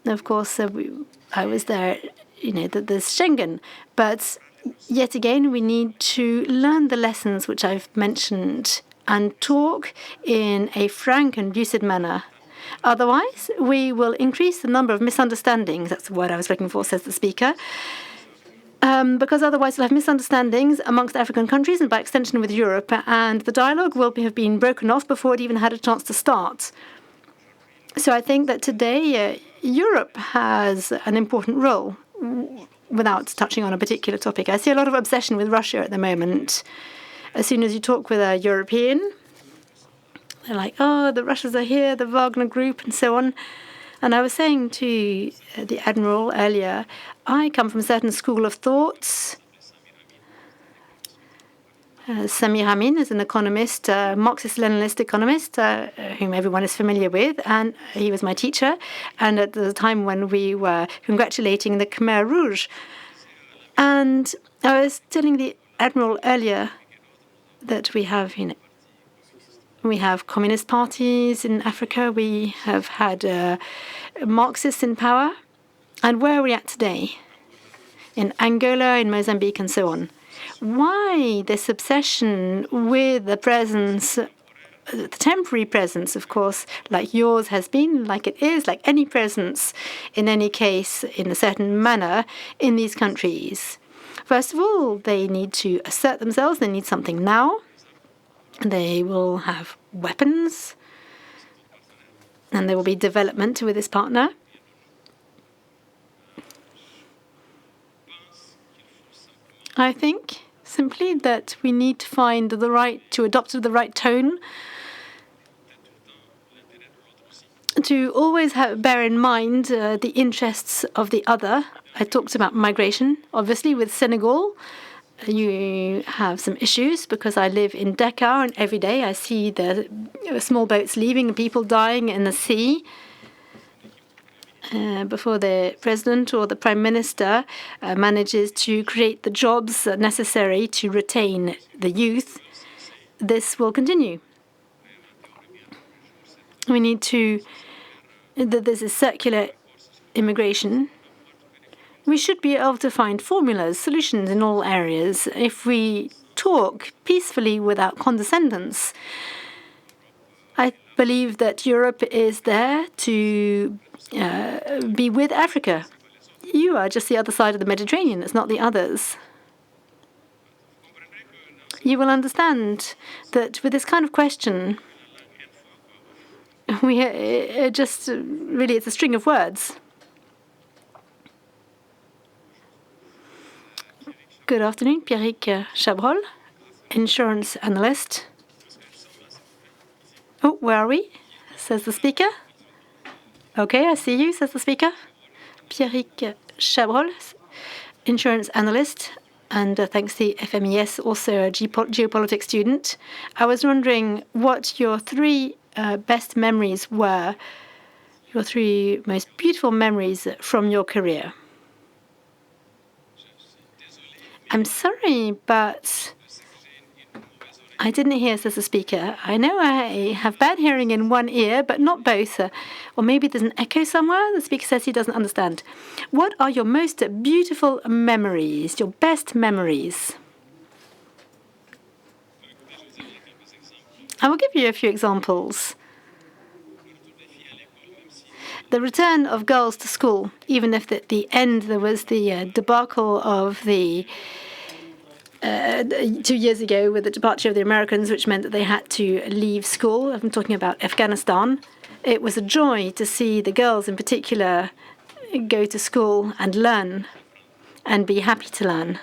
Of course, I was there. There's Schengen, but yet again, we need to learn the lessons which I've mentioned and talk in a frank and lucid manner. Otherwise, we will increase the number of misunderstandings. That's the word I was looking for, says the speaker. Because otherwise we'll have misunderstandings amongst African countries and by extension with Europe, and the dialogue will have been broken off before it even had a chance to start. So I think that today Europe has an important role without touching on a particular topic. I see a lot of obsession with Russia at the moment. As soon as you talk with a European, they're like, oh, the Russians are here, the Wagner Group, and so on. And I was saying to the Admiral earlier, I come from a certain school of thoughts. Samir Amin is an economist, Marxist-Leninist economist, whom everyone is familiar with, and he was my teacher. And at the time when we were congratulating the Khmer Rouge, and I was telling the Admiral earlier that we have, we have communist parties in Africa. We have had Marxists in power. And where are we at today? In Angola, in Mozambique, and so on. Why this obsession with the presence, the temporary presence, of course, like yours has been, like it is, like any presence, in any case, in a certain manner, in these countries? First of all, they need to assert themselves. They need something now. They will have weapons, and there will be development with this partner. I think simply that we need to find to adopt the right tone, to always bear in mind the interests of the other. I talked about migration, obviously, with Senegal. You have some issues because I live in Dakar, and every day I see the small boats leaving and people dying in the sea. Before the president or the prime minister manages to create the jobs necessary to retain the youth, this will continue. We need to, there's a circular immigration. We should be able to find formulas, solutions in all areas if we talk peacefully without condescendence. I believe that Europe is there to be with Africa. You are just the other side of the Mediterranean. It's not the others. You will understand that with this kind of question, it's a string of words. Good afternoon, Pierrick Chabrol, insurance analyst. Oh, where are we? Says the speaker. Okay, I see you, says the speaker. Pierrick Chabrol, insurance analyst, and thanks to FMES, also a geopolitics student. I was wondering what your three best memories were, your three most beautiful memories from your career. I'm sorry, but I didn't hear, says the speaker. I know I have bad hearing in one ear, but not both. Or maybe there's an echo somewhere. The speaker says he doesn't understand. What are your most beautiful memories, your best memories? I will give you a few examples. The return of girls to school, even if at the end there was the debacle of the 2 years ago with the departure of the Americans, which meant that they had to leave school. I'm talking about Afghanistan. It was a joy to see the girls in particular go to school and learn and be happy to learn.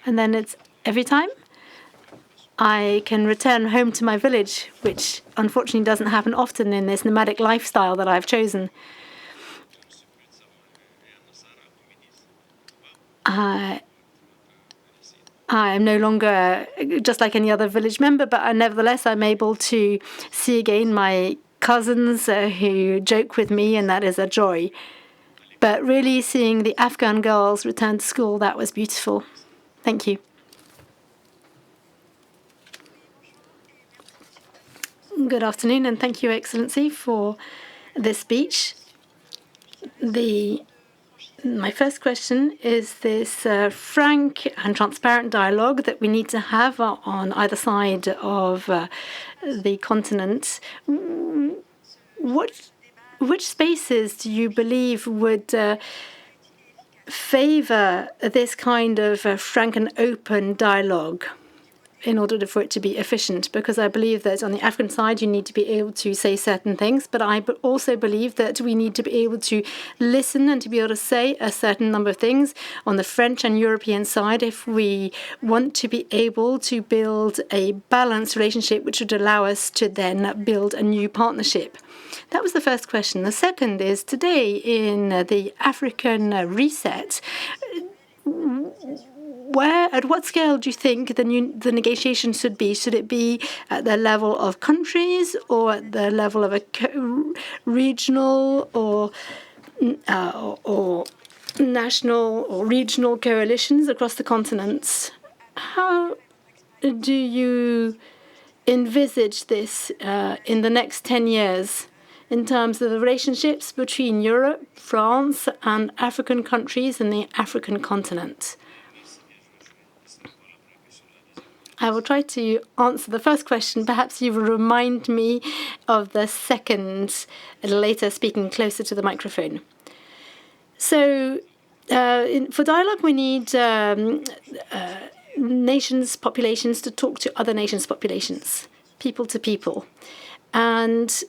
And then it's every time I can return home to my village, which unfortunately doesn't happen often in this nomadic lifestyle that I've chosen. I am no longer just like any other village member, but nevertheless I'm able to see again my cousins who joke with me, and that is a joy. But really seeing the Afghan girls return to school, that was beautiful. Thank you. Good afternoon, and thank you, Excellency, for this speech. My first question is this frank and transparent dialogue that we need to have on either side of the continent. Which spaces do you believe would favor this kind of frank and open dialogue in order for it to be efficient? Because I believe that on the African side, you need to be able to say certain things, but I also believe that we need to be able to listen and to be able to say a certain number of things on the French and European side if we want to be able to build a balanced relationship which would allow us to then build a new partnership. That was the first question. The second is, today in the African reset, at what scale do you think the negotiations should be? Should it be at the level of countries or at the level of a regional or national or regional coalitions across the continents? How do you envisage this in the next 10 years in terms of the relationships between Europe, France, and African countries and the African continent? I will try to answer the first question. Perhaps you will remind me of the second a little later, speaking closer to the microphone. So for dialogue, we need nations' populations to talk to other nations' populations, people to people. And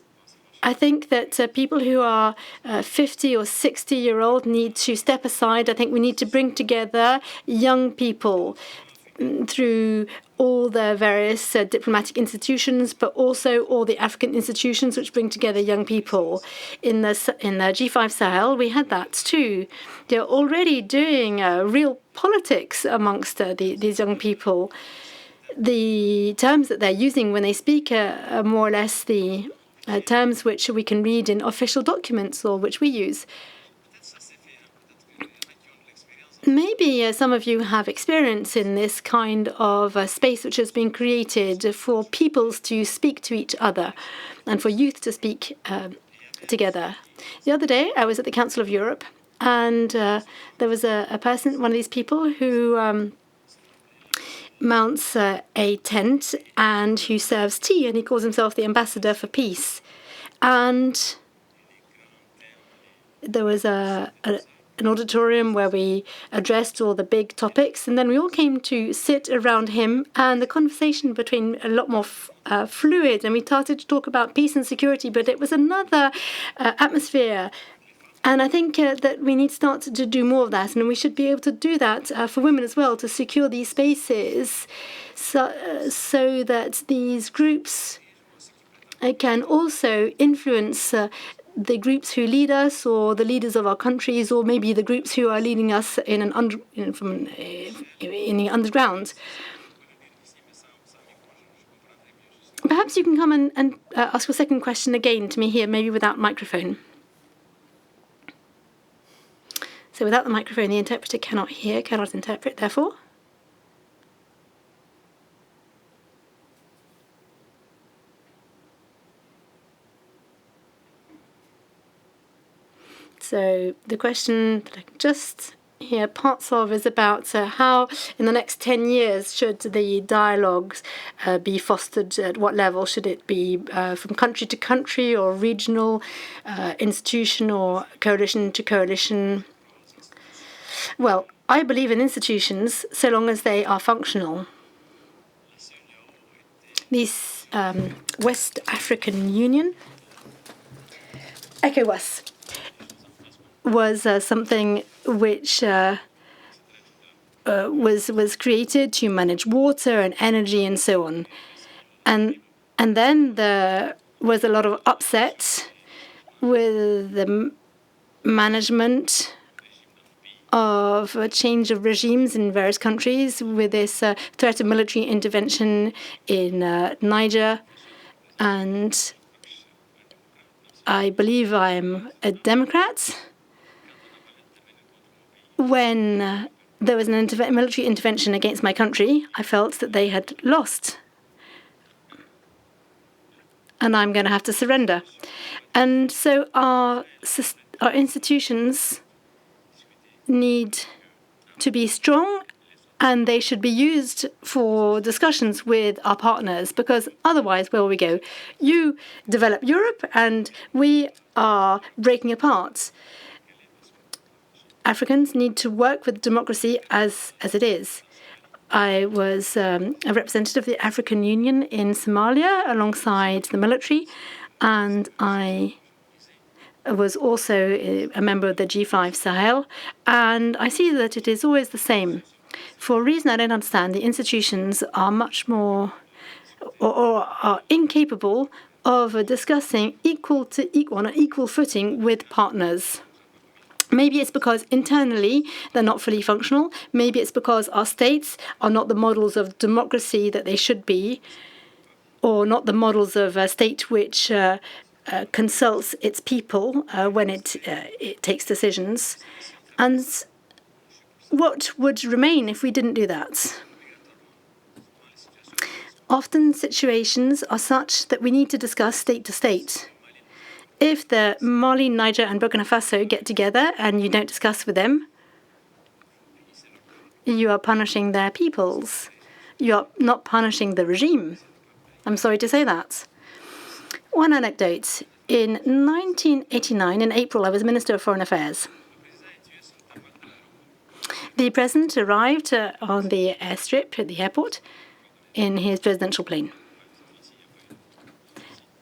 I think that people who are 50 or 60-year-old need to step aside. I think we need to bring together young people through all the various diplomatic institutions, but also all the African institutions which bring together young people. In the G5 Sahel, we had that too. They're already doing real politics amongst these young people. The terms that they're using when they speak are more or less the terms which we can read in official documents or which we use. Maybe some of you have experience in this kind of space which has been created for peoples to speak to each other and for youth to speak together. The other day, I was at the Council of Europe, and there was a person, one of these people, who mounts a tent and who serves tea, and he calls himself the ambassador for peace. And there was an auditorium where we addressed all the big topics, and then we all came to sit around him, and the conversation became a lot more fluid, and we started to talk about peace and security, but it was another atmosphere. And I think that we need to start to do more of that, and we should be able to do that for women as well, to secure these spaces so that these groups can also influence the groups who lead us, or the leaders of our countries, or maybe the groups who are leading us in the underground. Perhaps you can come and ask your second question again to me here, maybe without microphone. So without the microphone, the interpreter cannot hear, cannot interpret, therefore. So the question that I can just hear parts of is about how in the next 10 years should the dialogues be fostered, at what level should it be from country to country, or regional, institution, or coalition to coalition. Well, I believe in institutions so long as they are functional. This West African Union, ECOWAS, was something which was created to manage water and energy and so on. And then there was a lot of upset with the management of a change of regimes in various countries, with this threat of military intervention in Niger. And I believe I'm a Democrat. When there was an military intervention against my country, I felt that they had lost. And I'm going to have to surrender. And so our our institutions need to be strong, and they should be used for discussions with our partners, because otherwise, where will we go? You develop Europe, and we are breaking apart. Africans need to work with democracy as it is. I was a representative of the African Union in Somalia alongside the military, and I was also a member of the G5 Sahel, and I see that it is always the same. For a reason I don't understand, the institutions are much more or are incapable of discussing on an equal footing with partners. Maybe it's because internally they're not fully functional. Maybe it's because our states are not the models of democracy that they should be, or not the models of a state which consults its people when it takes decisions. And what would remain if we didn't do that? Often situations are such that we need to discuss state to state. If the Mali, Niger, and Burkina Faso get together and you don't discuss with them, you are punishing their peoples. You are not punishing the regime. I'm sorry to say that. One anecdote. In 1989, in April, I was Minister of Foreign Affairs. The President arrived on the airstrip at the airport in his presidential plane.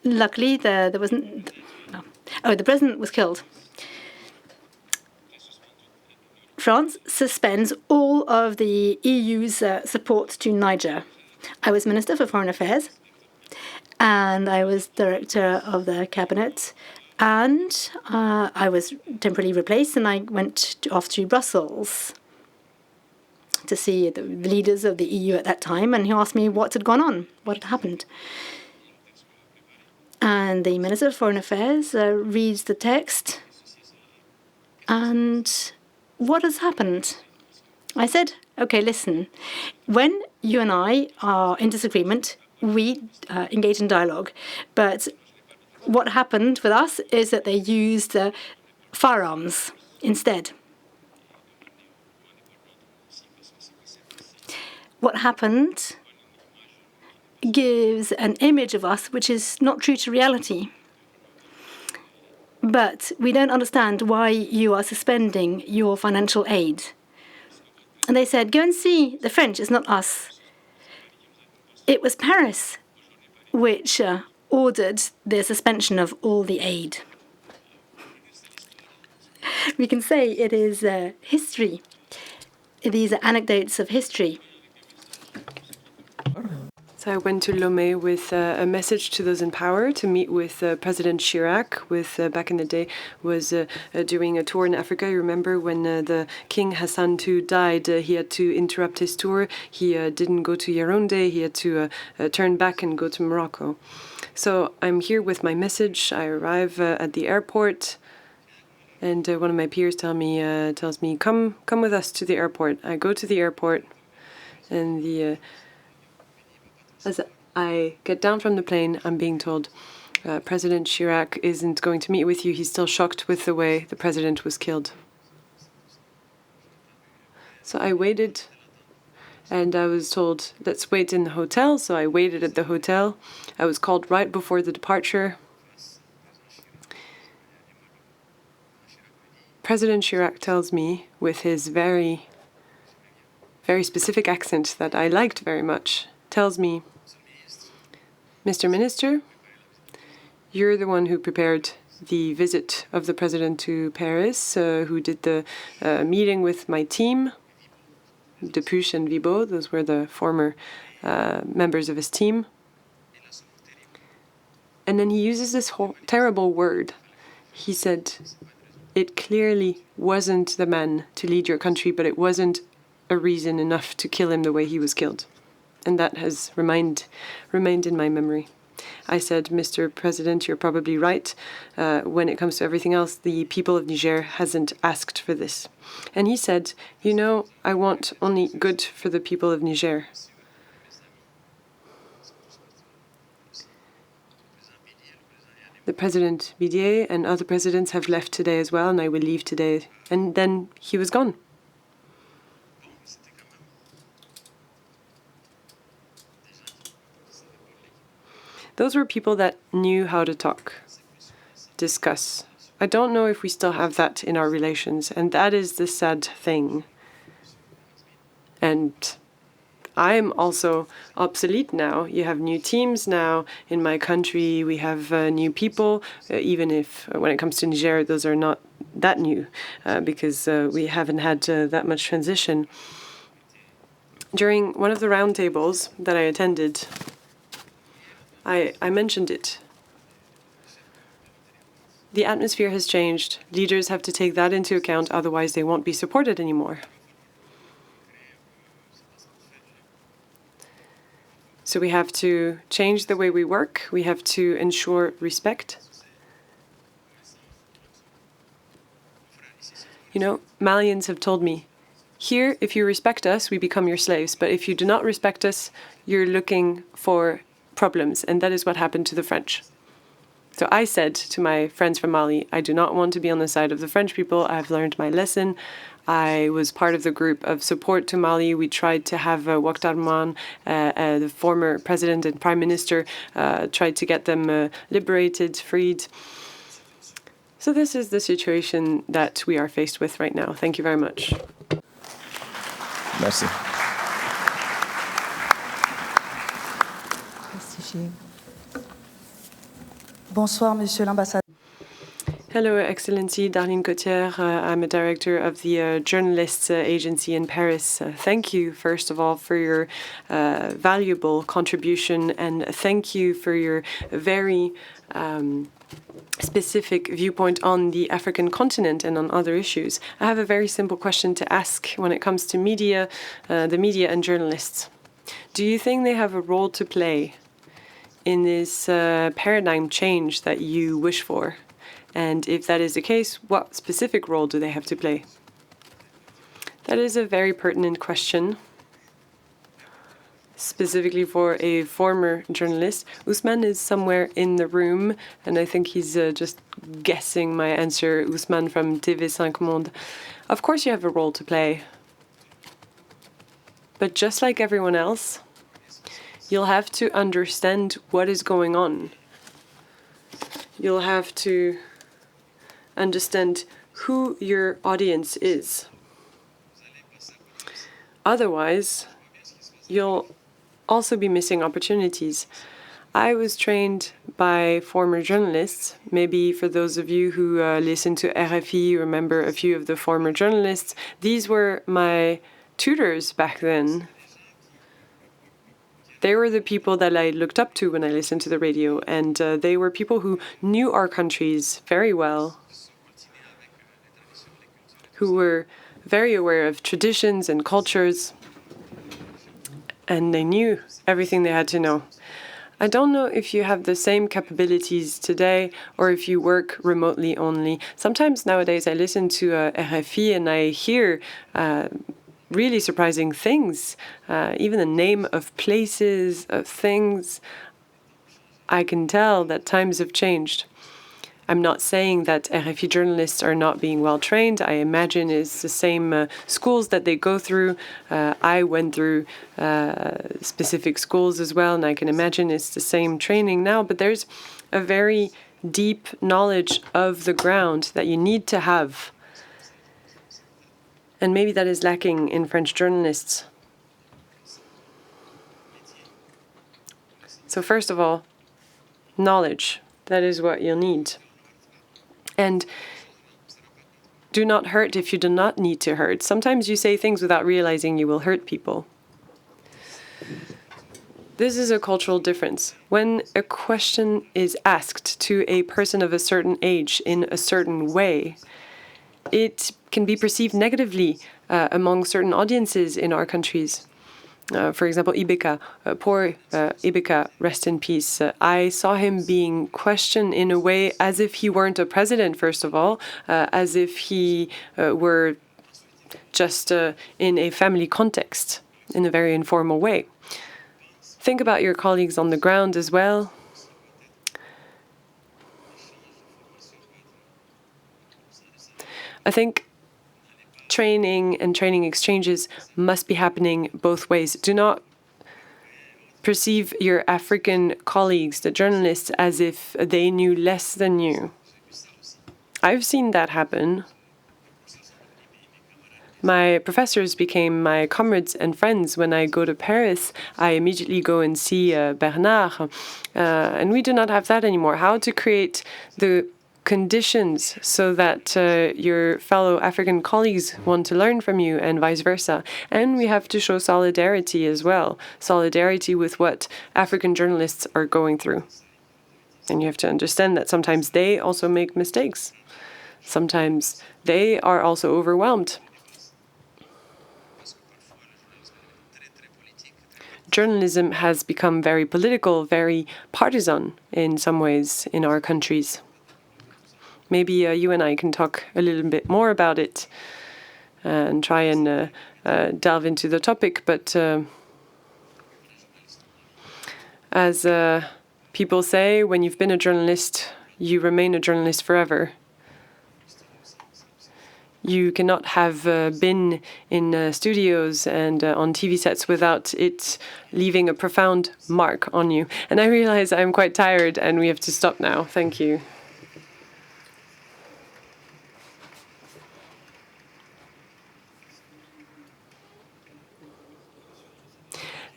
Luckily, there wasn't... Oh, the President was killed. France suspends all of the EU's support to Niger. I was Minister for Foreign Affairs, and I was Director of the Cabinet, and I was temporarily replaced, and I went off to Brussels to see the leaders of the EU at that time, and he asked me what had gone on, what had happened. And the Minister of Foreign Affairs reads the text, and what has happened? I said, okay, listen, when you and I are in disagreement, we engage in dialogue. But what happened with us is that they used firearms instead. What happened gives an image of us which is not true to reality. But we don't understand why you are suspending your financial aid. And they said, go and see the French, it's not us. It was Paris which ordered the suspension of all the aid. We can say it is history. These are anecdotes of history. So I went to Lomé with a message to those in power to meet with President Chirac, back in the day, was doing a tour in Africa. You remember when the King Hassan II died, he had to interrupt his tour. He didn't go to Yaoundé, he had to turn back and go to Morocco. So I'm here with my message. I arrive at the airport, and one of my peers tells me, come with us to the airport. I go to the airport, and as I get down from the plane, I'm being told, President Chirac isn't going to meet with you. He's still shocked with the way the president was killed. So I waited, and I was told, let's wait in the hotel. So I waited at the hotel. I was called right before the departure. President Chirac tells me, with his very, very specific accent that I liked very much, tells me, Mr. Minister, you're the one who prepared the visit of the President to Paris, who did the meeting with my team, Depuche and Vibo. Those were the former members of his team. And then he uses this terrible word. He said, it clearly wasn't the man to lead your country, but it wasn't a reason enough to kill him the way he was killed. And that has remained in my memory. I said, Mr. President, you're probably right. When it comes to everything else, the people of Niger hasn't asked for this. And he said, you know, I want only good for the people of Niger. The President Bidier and other presidents have left today as well, and I will leave today. And then he was gone. Those were people that knew how to talk, discuss. I don't know if we still have that in our relations, and that is the sad thing. And I'm also obsolete now. You have new teams now in my country. We have new people, even if when it comes to Niger, those are not that new because we haven't had that much transition. During one of the roundtables that I attended, I mentioned it. The atmosphere has changed. Leaders have to take that into account, otherwise they won't be supported anymore. So we have to change the way we work. We have to ensure respect. You know, Malians have told me, here, if you respect us, we become your slaves. But if you do not respect us, you're looking for problems. And that is what happened to the French. So I said to my friends from Mali, I do not want to be on the side of the French people. I've learned my lesson. I was part of the group of support to Mali. We tried to have Ouattara, the former president and prime minister, tried to get them liberated, freed. So this is the situation that we are faced with right now. Thank you very much. Merci. Bonsoir, Monsieur l'Ambassadeur. Hello, Excellency Darlene Cotier. I'm a director of the Journalists Agency in Paris. Thank you, first of all, for your valuable contribution, and thank you for your very specific viewpoint on the African continent and on other issues. I have a very simple question to ask when it comes to media, the media and journalists. Do you think they have a role to play in this paradigm change that you wish for? And if that is the case, what specific role do they have to play? That is a very pertinent question, specifically for a former journalist. Ousmane is somewhere in the room, and I think he's just guessing my answer. Ousmane from TV5 Monde. Of course you have a role to play. But just like everyone else, you'll have to understand what is going on. You'll have to understand who your audience is. Otherwise, you'll also be missing opportunities. I was trained by former journalists. Maybe for those of you who listen to RFI, remember a few of the former journalists. These were my tutors back then. They were the people that I looked up to when I listened to the radio, and they were people who knew our countries very well, who were very aware of traditions and cultures, and they knew everything they had to know. I don't know if you have the same capabilities today or if you work remotely only. Sometimes nowadays I listen to RFI and I hear really surprising things, even the name of places, of things. I can tell that times have changed. I'm not saying that RFI journalists are not being well trained. I imagine it's the same schools that they go through. I went through specific schools as well, and I can imagine it's the same training now. But there's a very deep knowledge of the ground that you need to have. And maybe that is lacking in French journalists. So first of all, knowledge. That is what you'll need. And do not hurt if you do not need to hurt. Sometimes you say things without realizing you will hurt people. This is a cultural difference. When a question is asked to a person of a certain age in a certain way, it can be perceived negatively among certain audiences in our countries. For example, Ibeka, poor Ibeka, rest in peace. I saw him being questioned in a way as if he weren't a president, first of all, as if he were just in a family context, in a very informal way. Think about your colleagues on the ground as well. I think training and training exchanges must be happening both ways. Do not perceive your African colleagues, the journalists, as if they knew less than you. I've seen that happen. My professors became my comrades and friends. When I go to Paris, I immediately go and see Bernard, and we do not have that anymore. How to create the conditions so that your fellow African colleagues want to learn from you and vice versa. And we have to show solidarity as well, solidarity with what African journalists are going through. And you have to understand that sometimes they also make mistakes. Sometimes they are also overwhelmed. Journalism has become very political, very partisan in some ways in our countries. Maybe you and I can talk a little bit more about it and try and delve into the topic. But as people say, when you've been a journalist, you remain a journalist forever. You cannot have been in studios and on TV sets without it leaving a profound mark on you. And I realize I'm quite tired and we have to stop now. Thank you.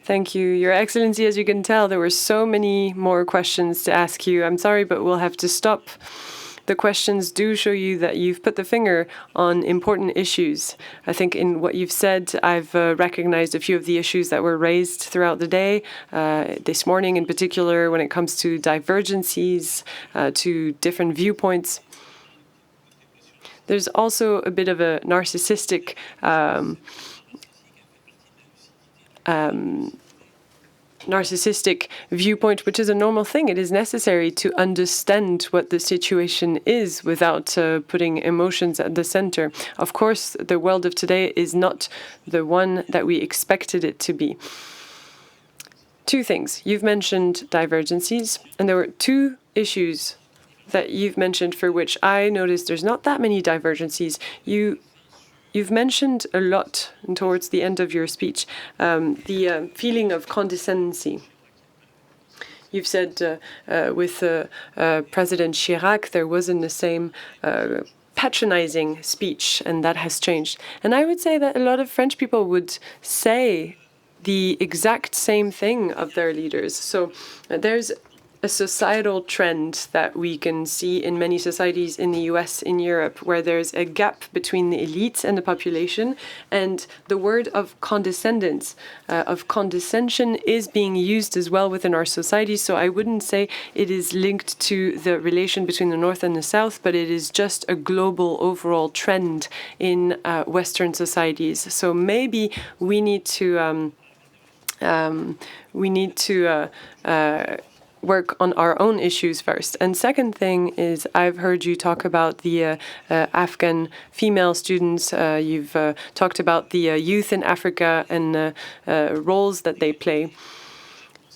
Thank you, Your Excellency. As you can tell, there were so many more questions to ask you. I'm sorry, but we'll have to stop. The questions do show you that you've put the finger on important issues. I think in what you've said, I've recognized a few of the issues that were raised throughout the day, this morning in particular, when it comes to divergencies, to different viewpoints. There's also a bit of a narcissistic viewpoint, which is a normal thing. It is necessary to understand what the situation is without putting emotions at the center. Of course, the world of today is not the one that we expected it to be. Two things. You've mentioned divergencies, and there were two issues that you've mentioned for which I noticed there's not that many divergencies. You've mentioned a lot towards the end of your speech, the feeling of condescendency. You've said with President Chirac, there wasn't the same patronizing speech, and that has changed. And I would say that a lot of French people would say the exact same thing of their leaders. So there's a societal trend that we can see in many societies in the US, in Europe, where there's a gap between the elites and the population, and the word of condescendence, of condescension, is being used as well within our society. So I wouldn't say it is linked to the relation between the North and the South, but it is just a global overall trend in Western societies. So maybe we need to work on our own issues first. And second thing is, I've heard you talk about the Afghan female students. You've talked about the youth in Africa and roles that they play.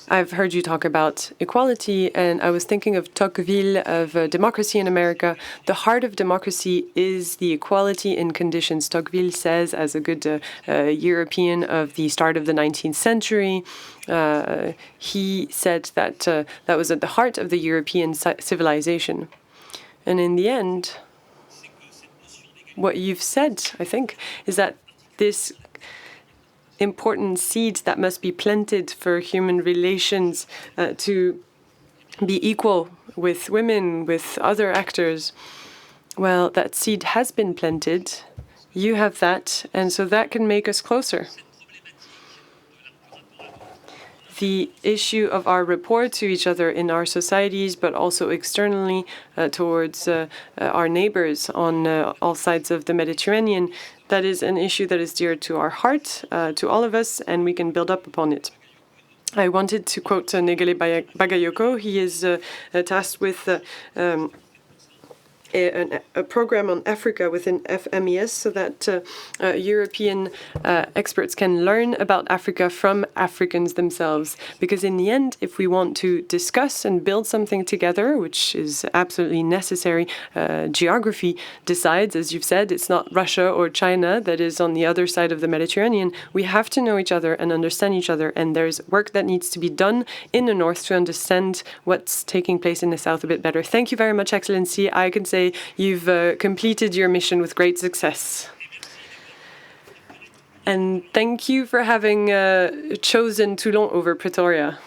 I've heard you talk about equality, and I was thinking of Tocqueville, of democracy in America. The heart of democracy is the equality in conditions. Tocqueville says, as a good European of the start of the 19th century, he said that that was at the heart of the European civilization. And in the end, what you've said, I think, is that this important seed that must be planted for human relations to be equal with women, with other actors, well, that seed has been planted. You have that, and so that can make us closer. The issue of our rapport to each other in our societies, but also externally towards our neighbors on all sides of the Mediterranean, that is an issue that is dear to our heart, to all of us, and we can build up upon it. I wanted to quote Negele Bagayoko. He is tasked with a program on Africa within FMES so that European experts can learn about Africa from Africans themselves. Because in the end, if we want to discuss and build something together, which is absolutely necessary, geography decides, as you've said, it's not Russia or China that is on the other side of the Mediterranean. We have to know each other and understand each other, and there's work that needs to be done in the north to understand what's taking place in the south a bit better. Thank you very much, Excellency. I can say you've completed your mission with great success. And thank you for having chosen Toulon over Pretoria.